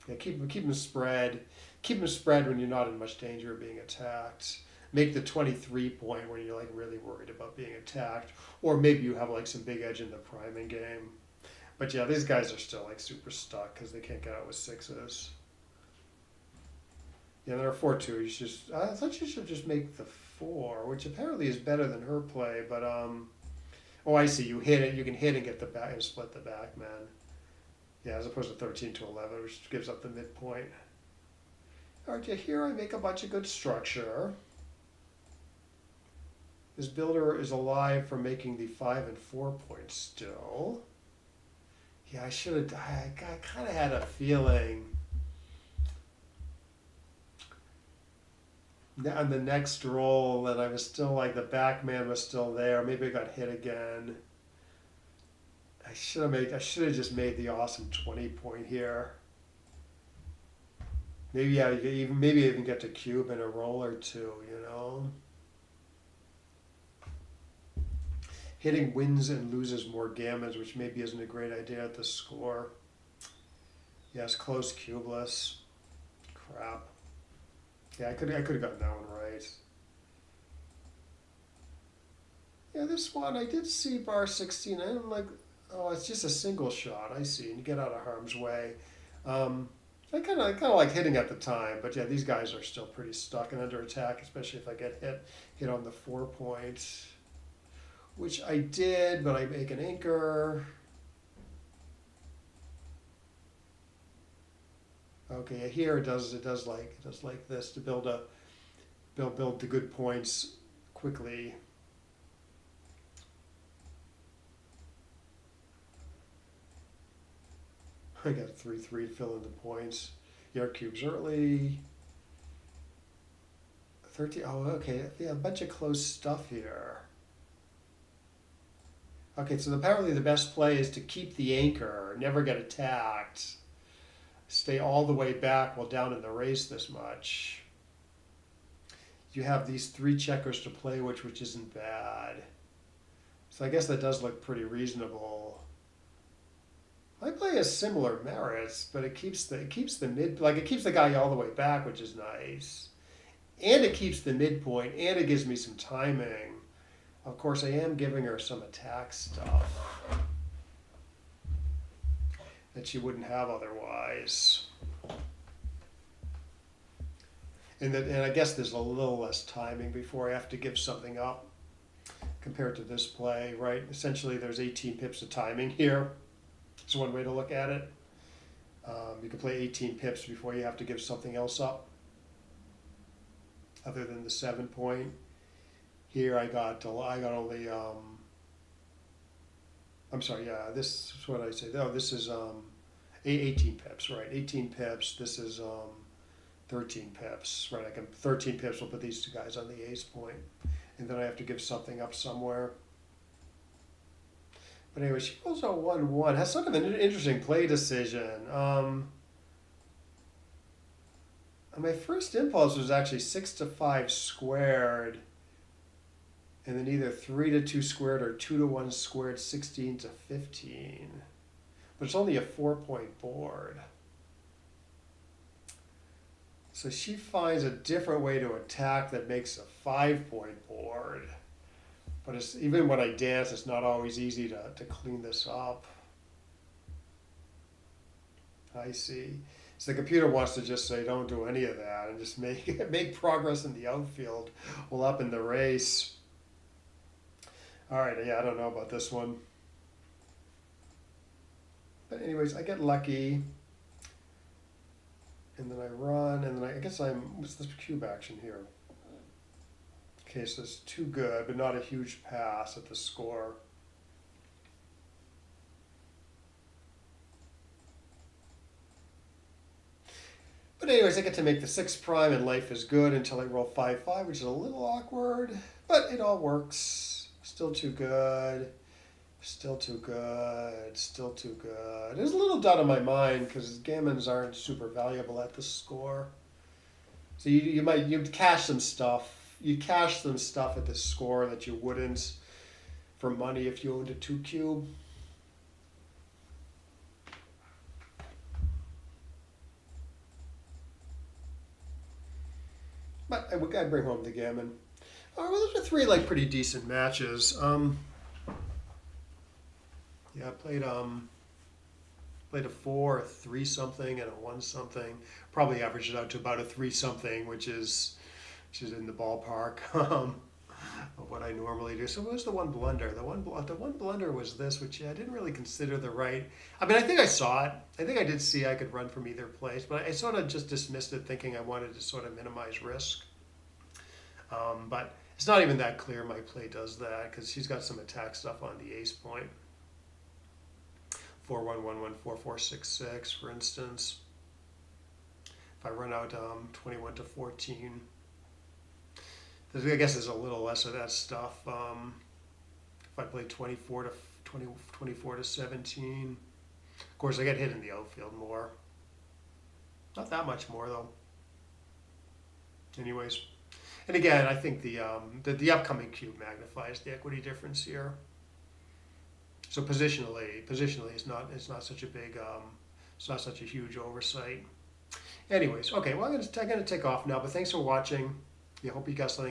Yeah, keep them spread. Keep them spread when you're not in much danger of being attacked. Make the 23 point when you're like really worried about being attacked, or maybe you have like some big edge in the priming game. But yeah, these guys are still like super stuck because they can't get out with 6s. Yeah, there are 4-2. I thought you should just make the 4, which apparently is better than her play. But oh, I see. You hit it. You can hit and get the back and split the back, man. Yeah, as opposed to 13 to 11, which gives up the midpoint. All right, yeah, here I make a bunch of good structure. This builder is alive for making the 5 and 4 points still. Yeah, I kind of had a feeling. On the next roll, and I was still like the back man was still there. Maybe I got hit again. I should have just made the awesome 20 point here. Maybe maybe I even get to cube in a roll or two. Hitting wins and loses more gammons, which maybe isn't a great idea at the score. Yes, close cubeless. Crap. Yeah, I could have gotten that one right. Yeah, this one I did see bar 16. I'm like, oh, it's just a single shot. I see, and you get out of harm's way. I kind of like hitting at the time, but yeah, these guys are still pretty stuck and under attack, especially if I get hit on the 4 point, which I did, but I make an anchor. Okay, here it does like this to build the good points quickly. I got 3-3 to fill in the points. Yard cubes early. 13. Oh, okay. Yeah, a bunch of close stuff here. Okay, so apparently the best play is to keep the anchor, never get attacked. Stay all the way back while down in the race this much. You have these 3 checkers to play which isn't bad. So I guess that does look pretty reasonable. My play has similar merits, but it keeps the guy all the way back, which is nice. And it keeps the midpoint, and it gives me some timing. Of course, I am giving her some attack stuff. that she wouldn't have otherwise. And I guess there's a little less timing before I have to give something up compared to this play, right? Essentially, there's 18 pips of timing here. It's one way to look at it. You can play 18 pips before you have to give something else up, other than the 7 point. Here I got only. I'm sorry. Yeah, this is what I say. No, this is 18 pips, right? 18 pips. This is 13 pips, right? 13 pips will put these two guys on the ace point, and then I have to give something up somewhere. But anyway, she rolls out 1-1. Has sort of an interesting play decision. My first impulse was actually 6-5 squared, and then either 3-2 squared or 2-1 squared, 16-15. But it's only a 4-point board. So she finds a different way to attack that makes a 5-point board. But it's, even when I dance, it's not always easy to clean this up. I see. So the computer wants to just say, don't do any of that, and just make progress in the outfield while up in the race. All right, yeah, I don't know about this one. But anyways, I get lucky. And then I run, and then I guess what's this cube action here? Okay, so it's too good, but not a huge pass at the score. But anyways, I get to make the 6 prime, and life is good until I roll 5-5, which is a little awkward, but it all works. Still too good. Still too good. Still too good. There's a little doubt in my mind because gammons aren't super valuable at the score. So you'd cash some stuff. You'd cash some stuff at the score that you wouldn't for money if you owned a 2 cube. But I'd bring home the gammon. All right, well, those are 3 like pretty decent matches. Yeah, I played a 4, a 3 something, and a 1 something. Probably averaged it out to about a 3 something, which is in the ballpark of what I normally do. So what was the one blunder? The one blunder was this, which I didn't really consider the right. I mean, I think I saw it. I think I did see I could run from either place, but I sort of just dismissed it, thinking I wanted to sort of minimize risk. But it's not even that clear my play does that, because she's got some attack stuff on the ace point. 4-1-1-1, 4-4-6-6, for instance. If I run out 21-14, I guess there's a little less of that stuff. If I play 24-17, of course I get hit in the outfield more. Not that much more though. Anyways, and again, I think the upcoming cube magnifies the equity difference here. So positionally, it's not such a big, it's not such a huge oversight. Anyways, okay, well I'm gonna take off now, but thanks for watching. I hope you got something